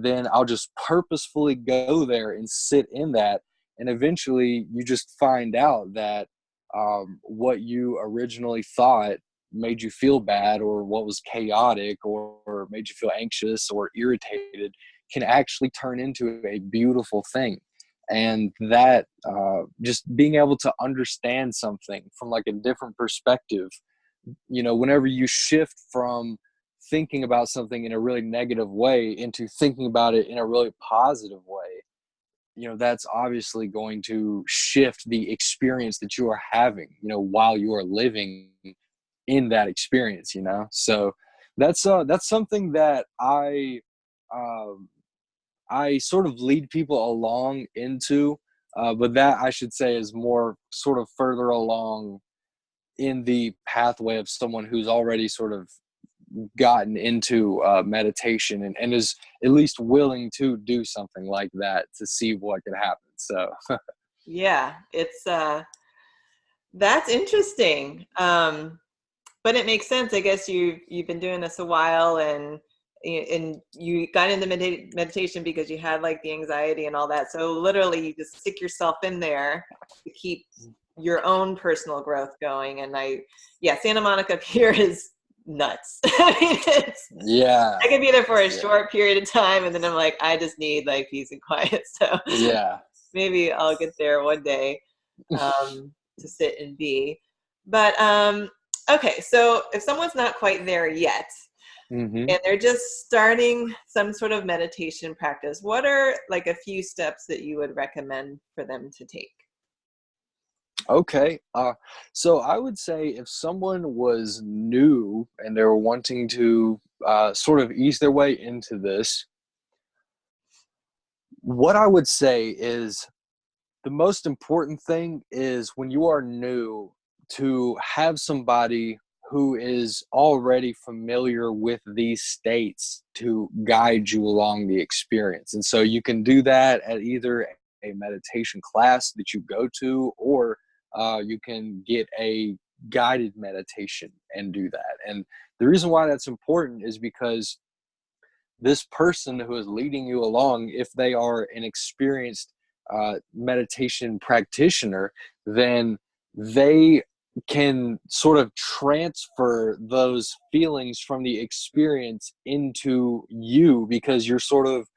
then I'll just purposefully go there and sit in that. And eventually you just find out that what you originally thought made you feel bad, or what was chaotic, or made you feel anxious or irritated, can actually turn into a beautiful thing. And that just being able to understand something from like a different perspective, whenever you shift from thinking about something in a really negative way into thinking about it in a really positive way, that's obviously going to shift the experience that you are having, while you are living in that experience. So that's something that um, I sort of lead people along into, but that, I should say, is more sort of further along in the pathway of someone who's already sort of gotten into meditation, and is at least willing to do something like that to see what could happen. So Yeah, it's that's interesting. But it makes sense. I guess you've been doing this a while, and you got into meditation because you had like the anxiety and all that. So literally, you just stick yourself in there to keep your own personal growth going. And Santa Monica Pier is nuts. I mean, yeah, I could be there for a short period of time, and then I'm like, I just need like peace and quiet. So yeah. maybe I'll get there one day to sit and be. But okay, so if someone's not quite there yet, Mm-hmm. and they're just starting some sort of meditation practice, what are like a few steps that you would recommend for them to take? Okay. So I would say, if someone was new and they were wanting to sort of ease their way into this, what I would say is, the most important thing is, when you are new, to have somebody who is already familiar with these states to guide you along the experience. And so you can do that at either a meditation class that you go to, or you can get a guided meditation and do that. And the reason why that's important is because this person who is leading you along, if they are an experienced meditation practitioner, then they can sort of transfer those feelings from the experience into you, because you're sort of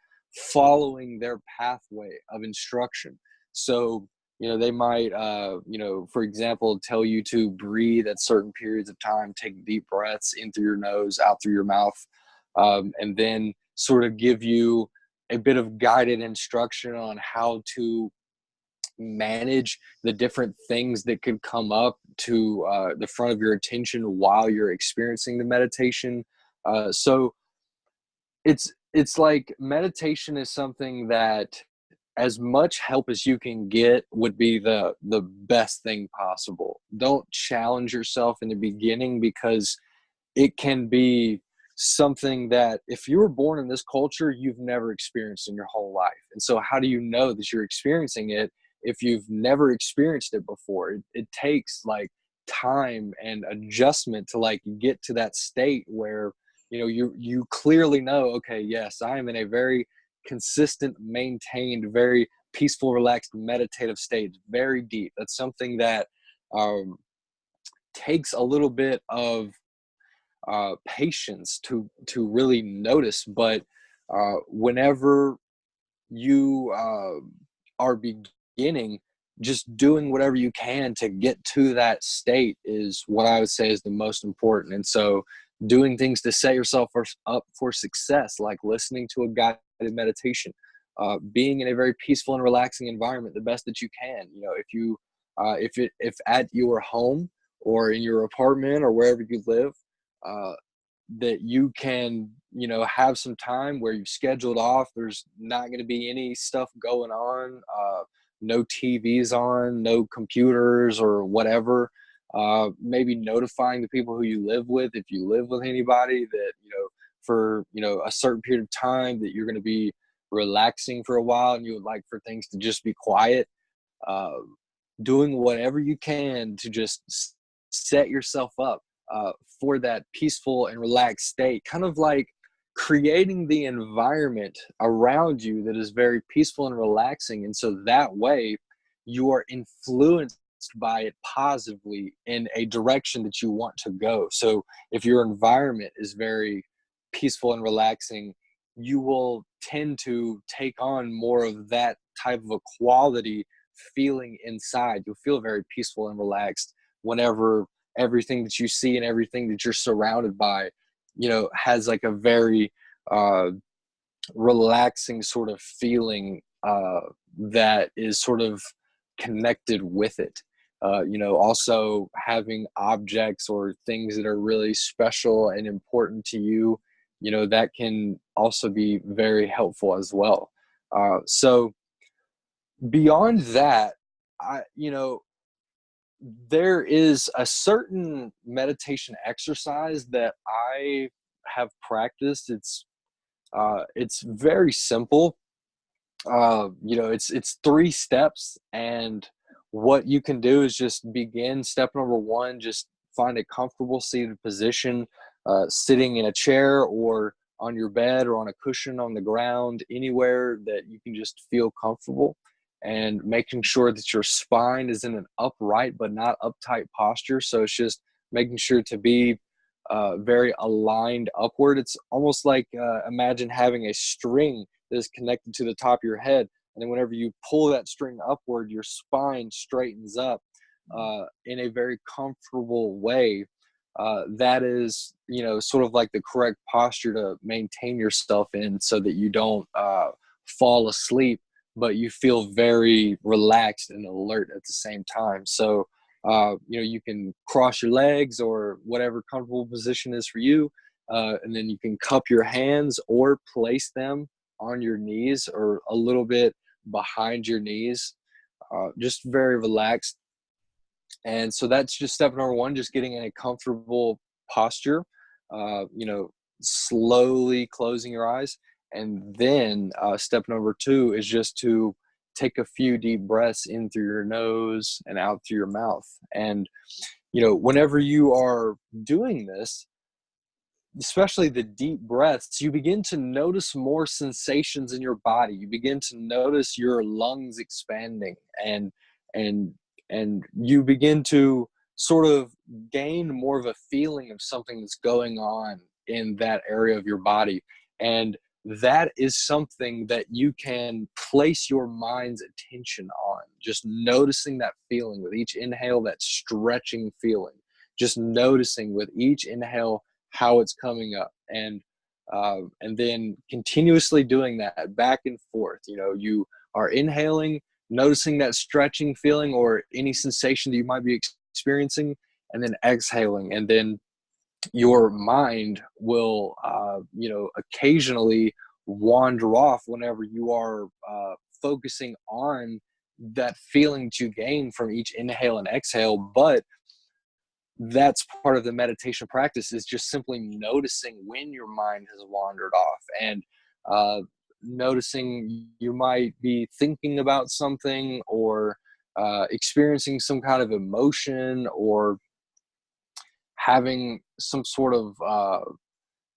following their pathway of instruction. So, they might, for example, tell you to breathe at certain periods of time, take deep breaths in through your nose, out through your mouth, and then sort of give you a bit of guided instruction on how to manage the different things that could come up to the front of your attention while you're experiencing the meditation. So It's like meditation is something that as much help as you can get would be the best thing possible. Don't challenge yourself in the beginning, because it can be something that if you were born in this culture, you've never experienced in your whole life. And so how do you know that you're experiencing it if you've never experienced it before? It takes like time and adjustment to like get to that state where, you clearly know, okay, yes, I am in a very consistent, maintained, very peaceful, relaxed, meditative state, very deep. That's something that um, takes a little bit of patience to really notice. But whenever you are beginning, just doing whatever you can to get to that state is what I would say is the most important. And so doing things to set yourself up for success, like listening to a guided meditation, being in a very peaceful and relaxing environment the best that you can. If at your home or in your apartment or wherever you live, uh, that you can, have some time where you've scheduled off. There's not going to be any stuff going on, no TVs on, no computers or whatever. Maybe notifying the people who you live with, if you live with anybody, that, for, a certain period of time that you're going to be relaxing for a while and you would like for things to just be quiet. Uh, Doing whatever you can to just set yourself up for that peaceful and relaxed state, kind of like creating the environment around you that is very peaceful and relaxing. And so that way you are influenced by it positively in a direction that you want to go. So if your environment is very peaceful and relaxing, you will tend to take on more of that type of a quality feeling inside. You'll feel very peaceful and relaxed whenever everything that you see and everything that you're surrounded by, has like a very uh, relaxing sort of feeling that is sort of connected with it. Also having objects or things that are really special and important to you, that can also be very helpful as well. So beyond that, there is a certain meditation exercise that I have practiced. It's very simple. It's 3 steps, and what you can do is just begin. Step number one, just find a comfortable seated position, sitting in a chair or on your bed or on a cushion on the ground, anywhere that you can just feel comfortable, and making sure that your spine is in an upright but not uptight posture. So it's just making sure to be very aligned upward. It's almost like imagine having a string that is connected to the top of your head. And then whenever you pull that string upward, your spine straightens up in a very comfortable way. That is, sort of like the correct posture to maintain yourself in, so that you don't fall asleep, but you feel very relaxed and alert at the same time. So, you can cross your legs or whatever comfortable position is for you. And then you can cup your hands or place them on your knees or a little bit behind your knees, just very relaxed. And so that's just step number one, just getting in a comfortable posture, slowly closing your eyes. And then step number two is just to take a few deep breaths in through your nose and out through your mouth. And, whenever you are doing this, especially the deep breaths, you begin to notice more sensations in your body. You begin to notice your lungs expanding, and and and you begin to sort of gain more of a feeling of something that's going on in that area of your body. And that is something that you can place your mind's attention on, just noticing that feeling with each inhale, that stretching feeling, just noticing with each inhale how it's coming up, and then continuously doing that back and forth. You are inhaling, noticing that stretching feeling or any sensation that you might be experiencing, and then exhaling, and then your mind will, occasionally wander off whenever you are focusing on that feeling to gain from each inhale and exhale. But that's part of the meditation practice, is just simply noticing when your mind has wandered off, and noticing you might be thinking about something, or experiencing some kind of emotion, or having some sort of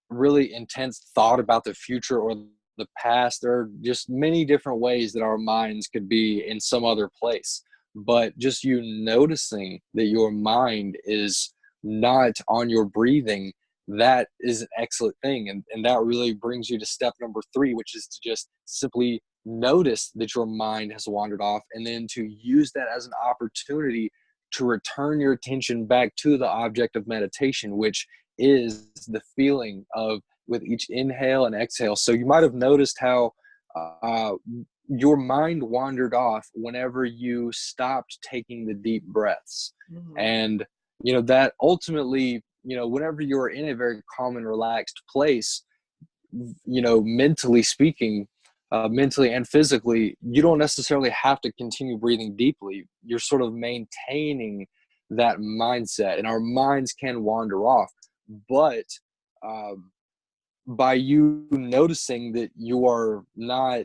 really intense thought about the future or the past. There are just many different ways that our minds could be in some other place. But just you noticing that your mind is not on your breathing, that is an excellent thing. And that really brings you to step number 3, which is to just simply notice that your mind has wandered off, and then to use that as an opportunity to return your attention back to the object of meditation, which is the feeling of with each inhale and exhale. So you might have noticed how uh, your mind wandered off whenever you stopped taking the deep breaths. Mm-hmm. And, that ultimately, whenever you're in a very calm and relaxed place, mentally speaking, mentally and physically, you don't necessarily have to continue breathing deeply. You're sort of maintaining that mindset, and our minds can wander off. But um, by you noticing that you are not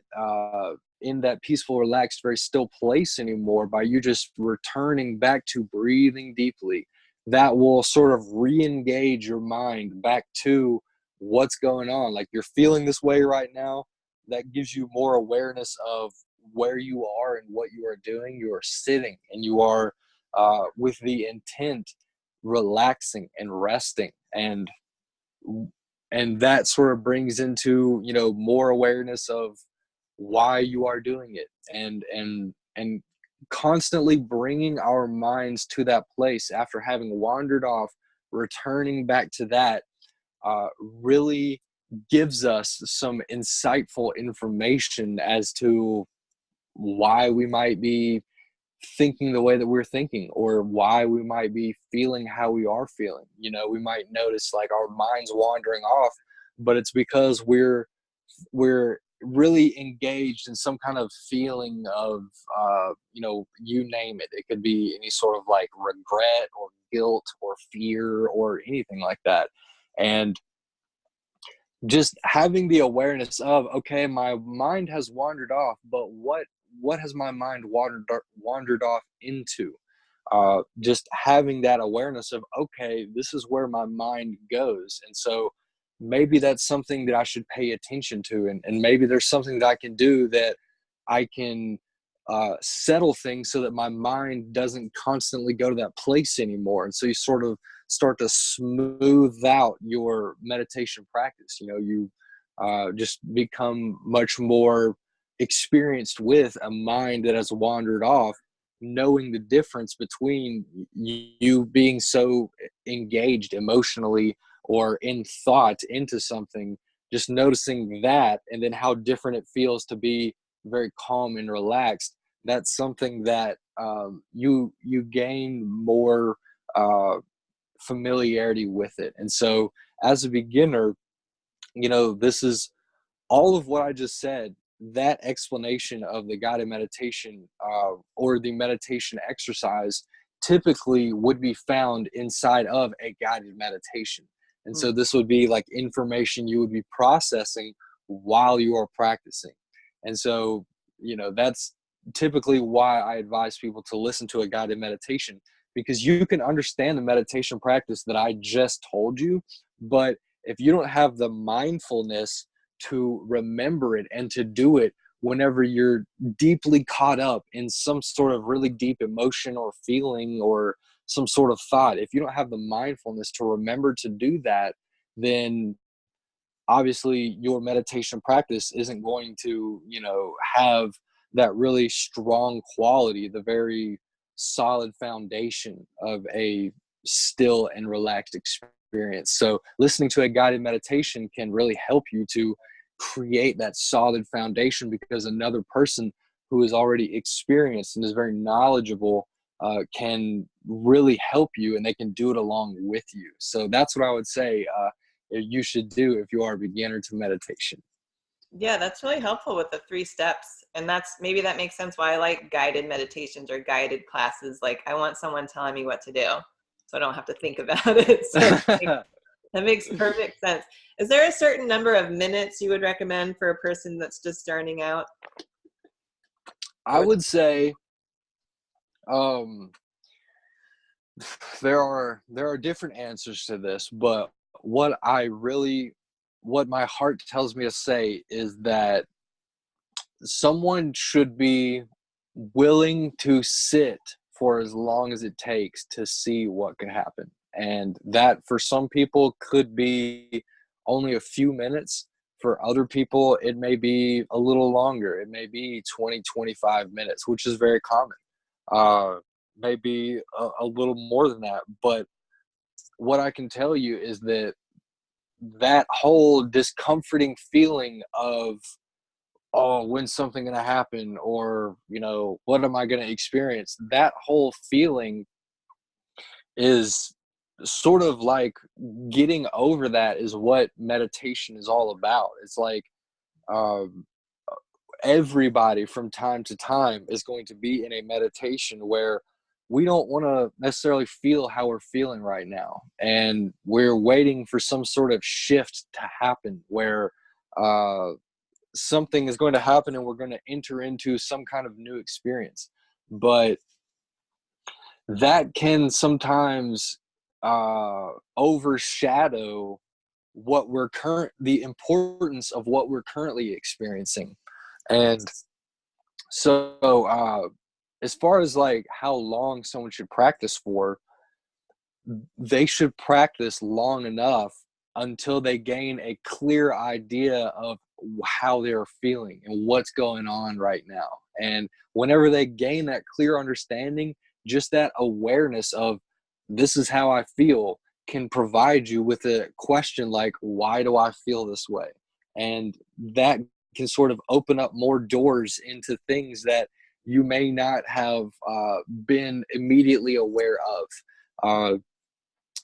in that peaceful, relaxed, very still place anymore, by you just returning back to breathing deeply, that will sort of re-engage your mind back to what's going on. Like, you're feeling this way right now. That gives you more awareness of where you are and what you are doing. You are sitting, and you are with the intent relaxing and resting, and that sort of brings into more awareness of why you are doing it, and constantly bringing our minds to that place after having wandered off. Returning back to that really gives us some insightful information as to why we might be thinking the way that we're thinking, or why we might be feeling how we are feeling. We might notice like our minds wandering off, but it's because we're really engaged in some kind of feeling of you name it. It could be any sort of like regret or guilt or fear or anything like that. And just having the awareness of, okay, my mind has wandered off, but what has my mind wandered off into? Just having that awareness of, okay, this is where my mind goes, and so maybe that's something that I should pay attention to, and maybe there's something that I can do that I can settle things so that my mind doesn't constantly go to that place anymore. And so you sort of start to smooth out your meditation practice. You just become much more experienced with a mind that has wandered off, knowing the difference between you being so engaged emotionally or in thought into something, just noticing that, and then how different it feels to be very calm and relaxed. That's something that you gain more familiarity with it. And so as a beginner, this is all of what I just said. That explanation of the guided meditation or the meditation exercise typically would be found inside of a guided meditation. And so this would be like information you would be processing while you are practicing. And so, that's typically why I advise people to listen to a guided meditation, because you can understand the meditation practice that I just told you, but if you don't have the mindfulness to remember it and to do it whenever you're deeply caught up in some sort of really deep emotion or feeling or some sort of thought, if you don't have the mindfulness to remember to do that, then obviously your meditation practice isn't going to, have that really strong quality, the very solid foundation of a still and relaxed experience. So listening to a guided meditation can really help you to create that solid foundation, because another person who is already experienced and is very knowledgeable can really help you, and they can do it along with you. So that's what I would say you should do if you are a beginner to meditation. Yeah, that's really helpful with the 3 steps. And maybe that makes sense why I like guided meditations or guided classes. Like, I want someone telling me what to do, so I don't have to think about it. So that makes perfect sense. Is there a certain number of minutes you would recommend for a person that's just starting out? I would say um, there are different answers to this, but what my heart tells me to say is that someone should be willing to sit for as long as it takes to see what can happen. And that for some people could be only a few minutes. For other people, it may be a little longer. It may be 20, 25 minutes, which is very common. Maybe a little more than that. But what I can tell you is that that whole discomforting feeling of, oh, when's something going to happen, or what am I going to experience, that whole feeling is sort of like getting over that is what meditation is all about. It's like um, everybody from time to time is going to be in a meditation where we don't want to necessarily feel how we're feeling right now, and we're waiting for some sort of shift to happen where something is going to happen and we're going to enter into some kind of new experience. But that can sometimes overshadow the importance of what we're currently experiencing. And so as far as like how long someone should practice for, they should practice long enough until they gain a clear idea of how they're feeling and what's going on right now. And whenever they gain that clear understanding, just that awareness of this is how I feel can provide you with a question like, why do I feel this way? And that can sort of open up more doors into things that you may not have been immediately aware of.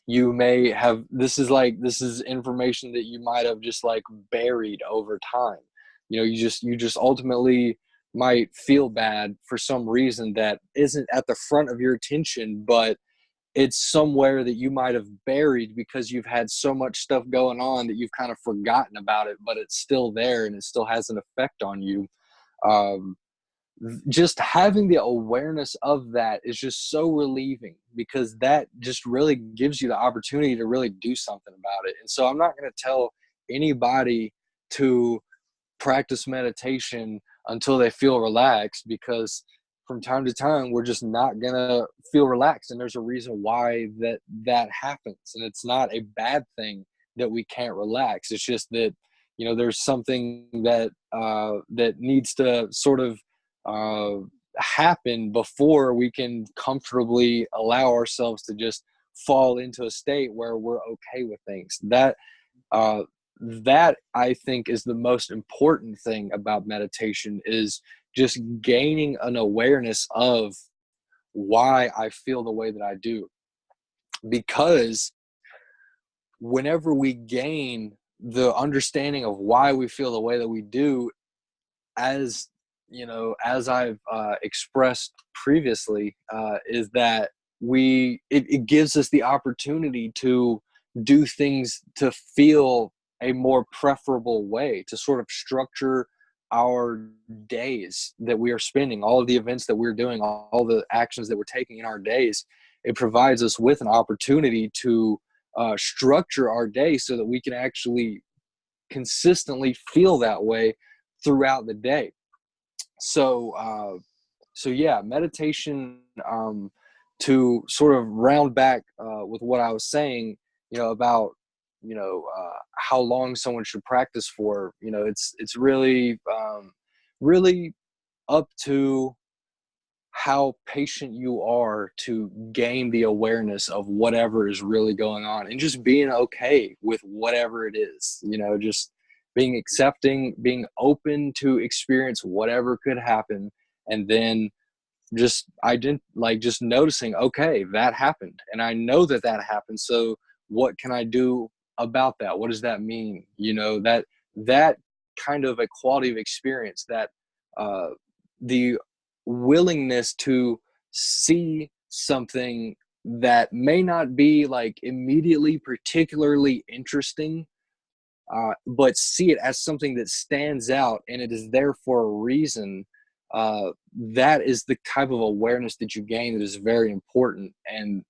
You may have, this is information that you might have just like buried over time. You just ultimately might feel bad for some reason that isn't at the front of your attention, but it's somewhere that you might have buried because you've had so much stuff going on that you've kind of forgotten about it, but it's still there and it still has an effect on you. um, just having the awareness of that is just so relieving, because that just really gives you the opportunity to really do something about it. And so I'm not going to tell anybody to practice meditation until they feel relaxed, because from time to time we're just not going to feel relaxed, and there's a reason why that happens. And it's not a bad thing that we can't relax. It's just that there's something that that needs to sort of uh, happen before we can comfortably allow ourselves to just fall into a state where we're okay with things. Uh, that I think is the most important thing about meditation, is just gaining an awareness of why I feel the way that I do. Because whenever we gain the understanding of why we feel the way that we do, as as I've expressed previously, is that it gives us the opportunity to do things to feel a more preferable way, to sort of structure our days that we are spending, all of the events that we're doing, all the actions that we're taking in our days. It provides us with an opportunity to structure our day so that we can actually consistently feel that way throughout the day. So yeah, meditation, to sort of round back with what I was saying, about how long someone should practice for. It's really really up to how patient you are to gain the awareness of whatever is really going on, and just being okay with whatever it is. Just being accepting, being open to experience whatever could happen, and then I didn't like just noticing, okay, that happened. And I know that that happened. So what can I do about that? What does that mean? That kind of a quality of experience, that the willingness to see something that may not be like immediately particularly interesting, but see it as something that stands out and it is there for a reason. That is the type of awareness that you gain that is very important. And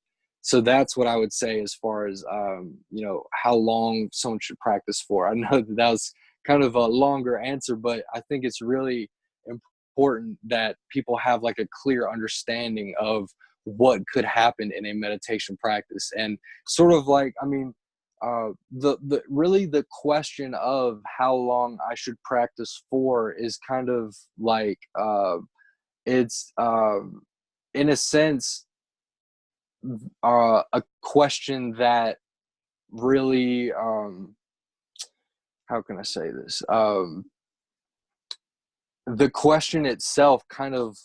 so that's what I would say as far as, how long someone should practice for. I know that was kind of a longer answer, but I think it's really important that people have like a clear understanding of what could happen in a meditation practice. And sort of like, I mean, the really the question of how long I should practice for is kind of like, it's in a sense a question that really, how can I say this, the question itself kind of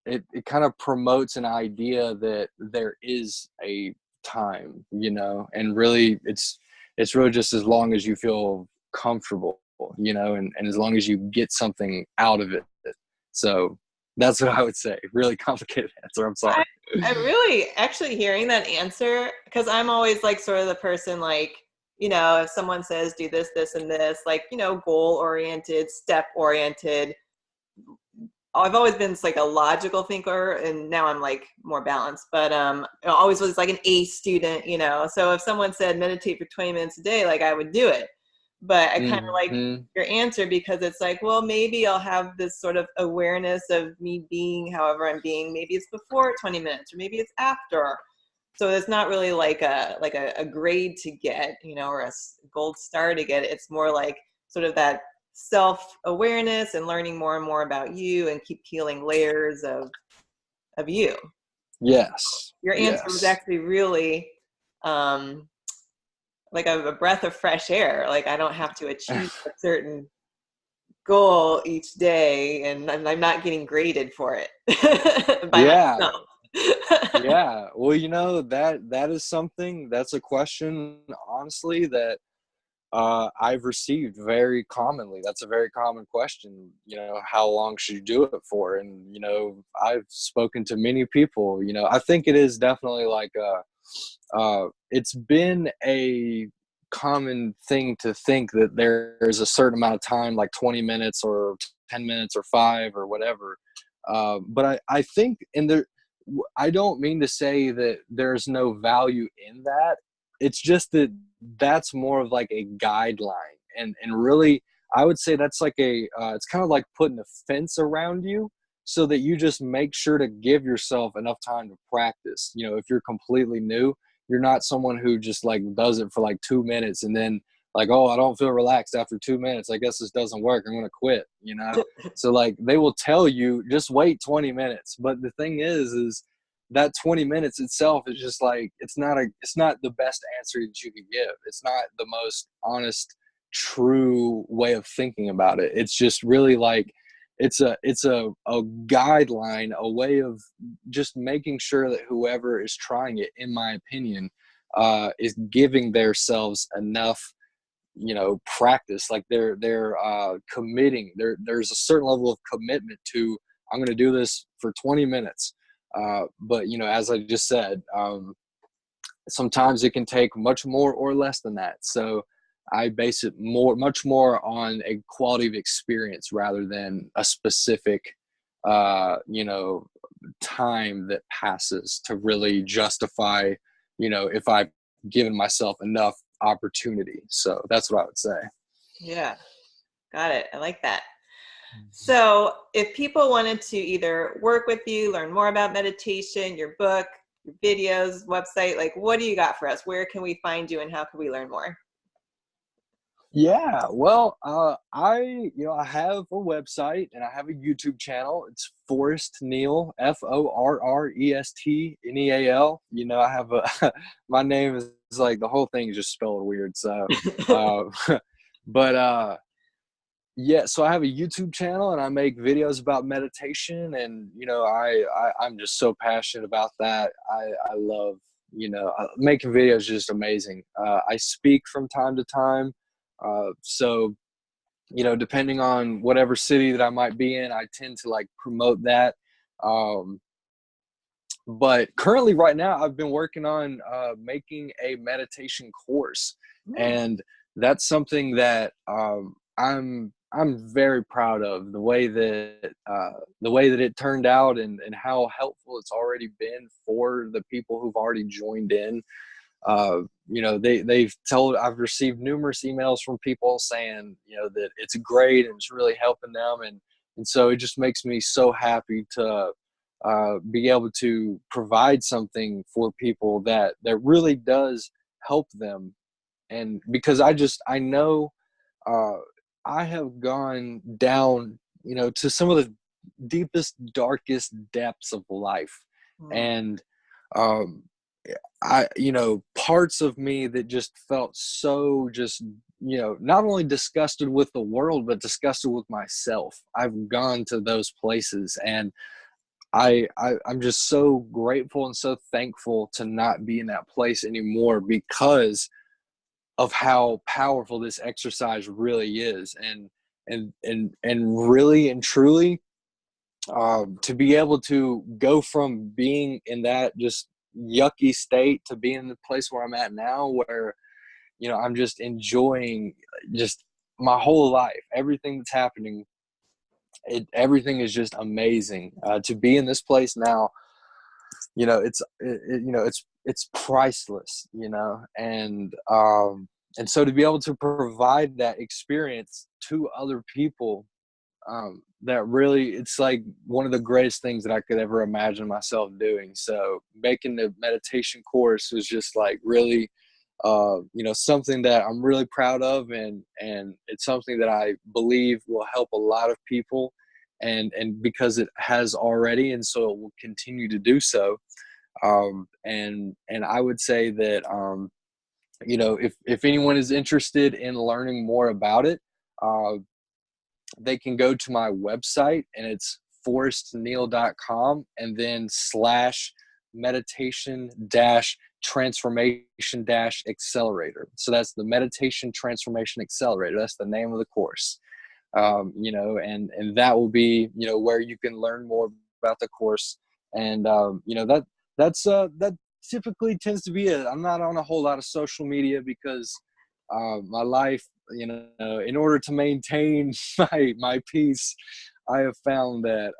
it kind of promotes an idea that there is a time, and really it's really just as long as you feel comfortable, and as long as you get something out of it. So that's what I would say. Really complicated answer, I'm sorry. I'm really actually hearing that answer, because I'm always like sort of the person, like, if someone says do this, this, and this, like, goal oriented, step oriented. I've always been like a logical thinker, and now I'm like more balanced, but I always was like an A student, so if someone said meditate for 20 minutes a day, like I would do it. But I kind of like your answer, because it's like, well, maybe I'll have this sort of awareness of me being however I'm being. Maybe it's before 20 minutes, or maybe it's after. So it's not really like a grade to get, or a gold star to get. It's more like sort of that self-awareness and learning more and more about you, and keep peeling layers of you. Yes. Your answer was actually really like a breath of fresh air. Like, I don't have to achieve a certain goal each day, and I'm not getting graded for it by myself. Yeah. Well, that is something, that's a question, honestly, that I've received very commonly. That's a very common question. How long should you do it for? And, I've spoken to many people. I think it is definitely like it's been a common thing to think that there's a certain amount of time, like 20 minutes or 10 minutes or 5 or whatever. But I think I don't mean to say that there's no value in that. It's just that that's more of like a guideline. And really, I would say that's like it's kind of like putting a fence around you, so that you just make sure to give yourself enough time to practice. If you're completely new, you're not someone who just like does it for like 2 minutes and then like, oh, I don't feel relaxed after 2 minutes, I guess this doesn't work, I'm going to quit, So like they will tell you, just wait 20 minutes. But the thing is that 20 minutes itself is just like, it's not the best answer that you can give. It's not the most honest, true way of thinking about it. It's just really like, it's a guideline, a way of just making sure that whoever is trying it, in my opinion, is giving themselves enough, practice. Like they're committing. There's a certain level of commitment to, I'm going to do this for 20 minutes. But as I just said, sometimes it can take much more or less than that. So I base it much more on a quality of experience rather than a specific, time that passes to really justify, if I've given myself enough opportunity. So that's what I would say. Yeah, got it. I like that. So if people wanted to either work with you, learn more about meditation, your book, your videos, website, like what do you got for us? Where can we find you, and how can we learn more? Yeah, well, I have a website and I have a YouTube channel. It's Forrest Neal, ForrestNeal. I have my name is like, the whole thing is just spelled weird. So, but Yeah, so I have a YouTube channel and I make videos about meditation, and I'm just so passionate about that. I love, making videos is just amazing. I speak from time to time. So depending on whatever city that I might be in, I tend to like promote that. Um, but currently right now I've been working on making a meditation course, Mm. and that's something that I'm very proud of the way that it turned out, and how helpful it's already been for the people who've already joined in. I've received numerous emails from people saying, that it's great and it's really helping them. And so it just makes me so happy to be able to provide something for people that really does help them. And because I know, uh, I have gone down, to some of the deepest, darkest depths of life. Mm. And, um, parts of me that just felt so just, not only disgusted with the world, but disgusted with myself. I've gone to those places, and I'm just so grateful and so thankful to not be in that place anymore, because of how powerful this exercise really is. And really and truly, to be able to go from being in that just yucky state to being in the place where I'm at now, where I'm just enjoying just my whole life, everything that's happening. Everything is just amazing. To be in this place now, it's priceless. And so to be able to provide that experience to other people, that really, it's like one of the greatest things that I could ever imagine myself doing. So making the meditation course was just like really, something that I'm really proud of, and it's something that I believe will help a lot of people, and because it has already, and so it will continue to do so. And I would say that, if anyone is interested in learning more about it, uh, they can go to my website, and it's forrestneal.com, and then slash meditation dash transformation dash accelerator. So that's the meditation transformation accelerator. That's the name of the course. And that will be, where you can learn more about the course. And, that typically tends to be it. I'm not on a whole lot of social media because, my life, in order to maintain my peace, I have found that,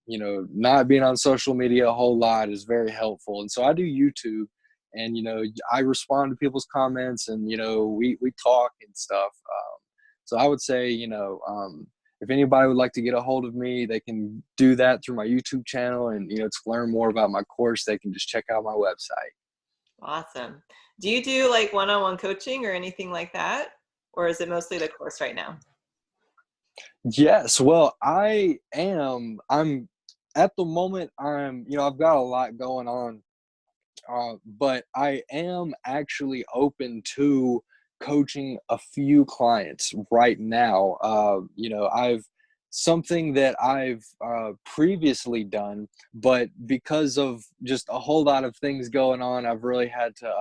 not being on social media a whole lot is very helpful. And so I do YouTube, and, I respond to people's comments, and, we talk and stuff. So I would say, if anybody would like to get a hold of me, they can do that through my YouTube channel. And, to learn more about my course, they can just check out my website. Awesome. Do you do like one-on-one coaching or anything like that? Or is it mostly the course right now? Yes. Well, I'm at the moment, I've got a lot going on. But I am actually open to coaching a few clients right now. I've something that I've previously done, but because of just a whole lot of things going on, I've really had to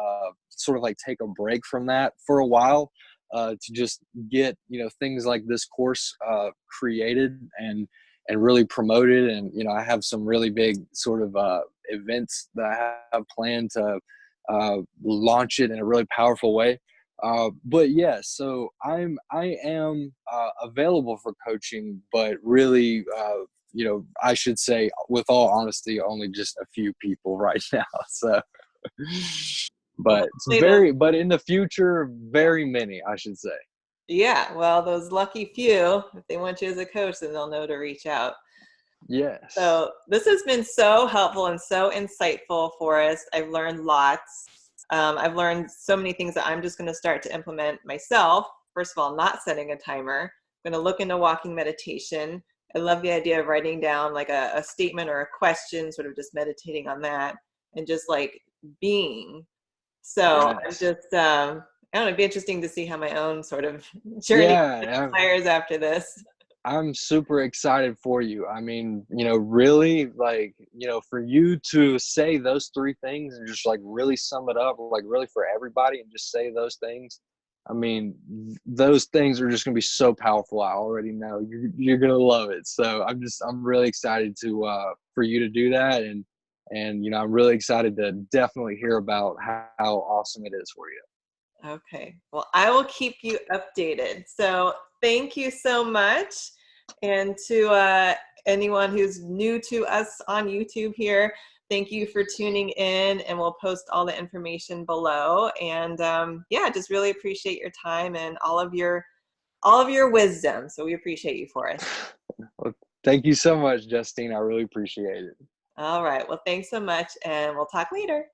sort of like take a break from that for a while, to just get things like this course created and really promoted. And I have some really big sort of events that I have planned to launch it in a really powerful way. But yeah, so I am available for coaching, but really, I should say, with all honesty, only just a few people right now. So, Well, but hopefully those, but in the future, very many, I should say. yeah, well, those lucky few, if they want you as a coach, then they'll know to reach out. Yes. So this has been so helpful and so insightful for us. I've learned lots. I've learned so many things that I'm just going to start to implement myself. First of all, not setting a timer. I'm going to look into walking meditation. I love the idea of writing down like a statement or a question, sort of just meditating on that and just like being. So I'm Yes. just I don't know, it'd be interesting to see how my own sort of journey Yeah, transpires after this. I'm super excited for you. I mean, really, like, for you to say those three things and just like really sum it up, like really for everybody and just say those things. I mean, those things are just going to be so powerful. I already know you're going to love it. So I'm really excited for you to do that. And, I'm really excited to definitely hear about how awesome it is for you. Okay. Well, I will keep you updated. So thank you so much. And to anyone who's new to us on YouTube here, thank you for tuning in, and we'll post all the information below. And yeah, just really appreciate your time and all of your wisdom. So we appreciate you, Forrest. Well, thank you so much, Justine. I really appreciate it. All right. Well, thanks so much, and we'll talk later.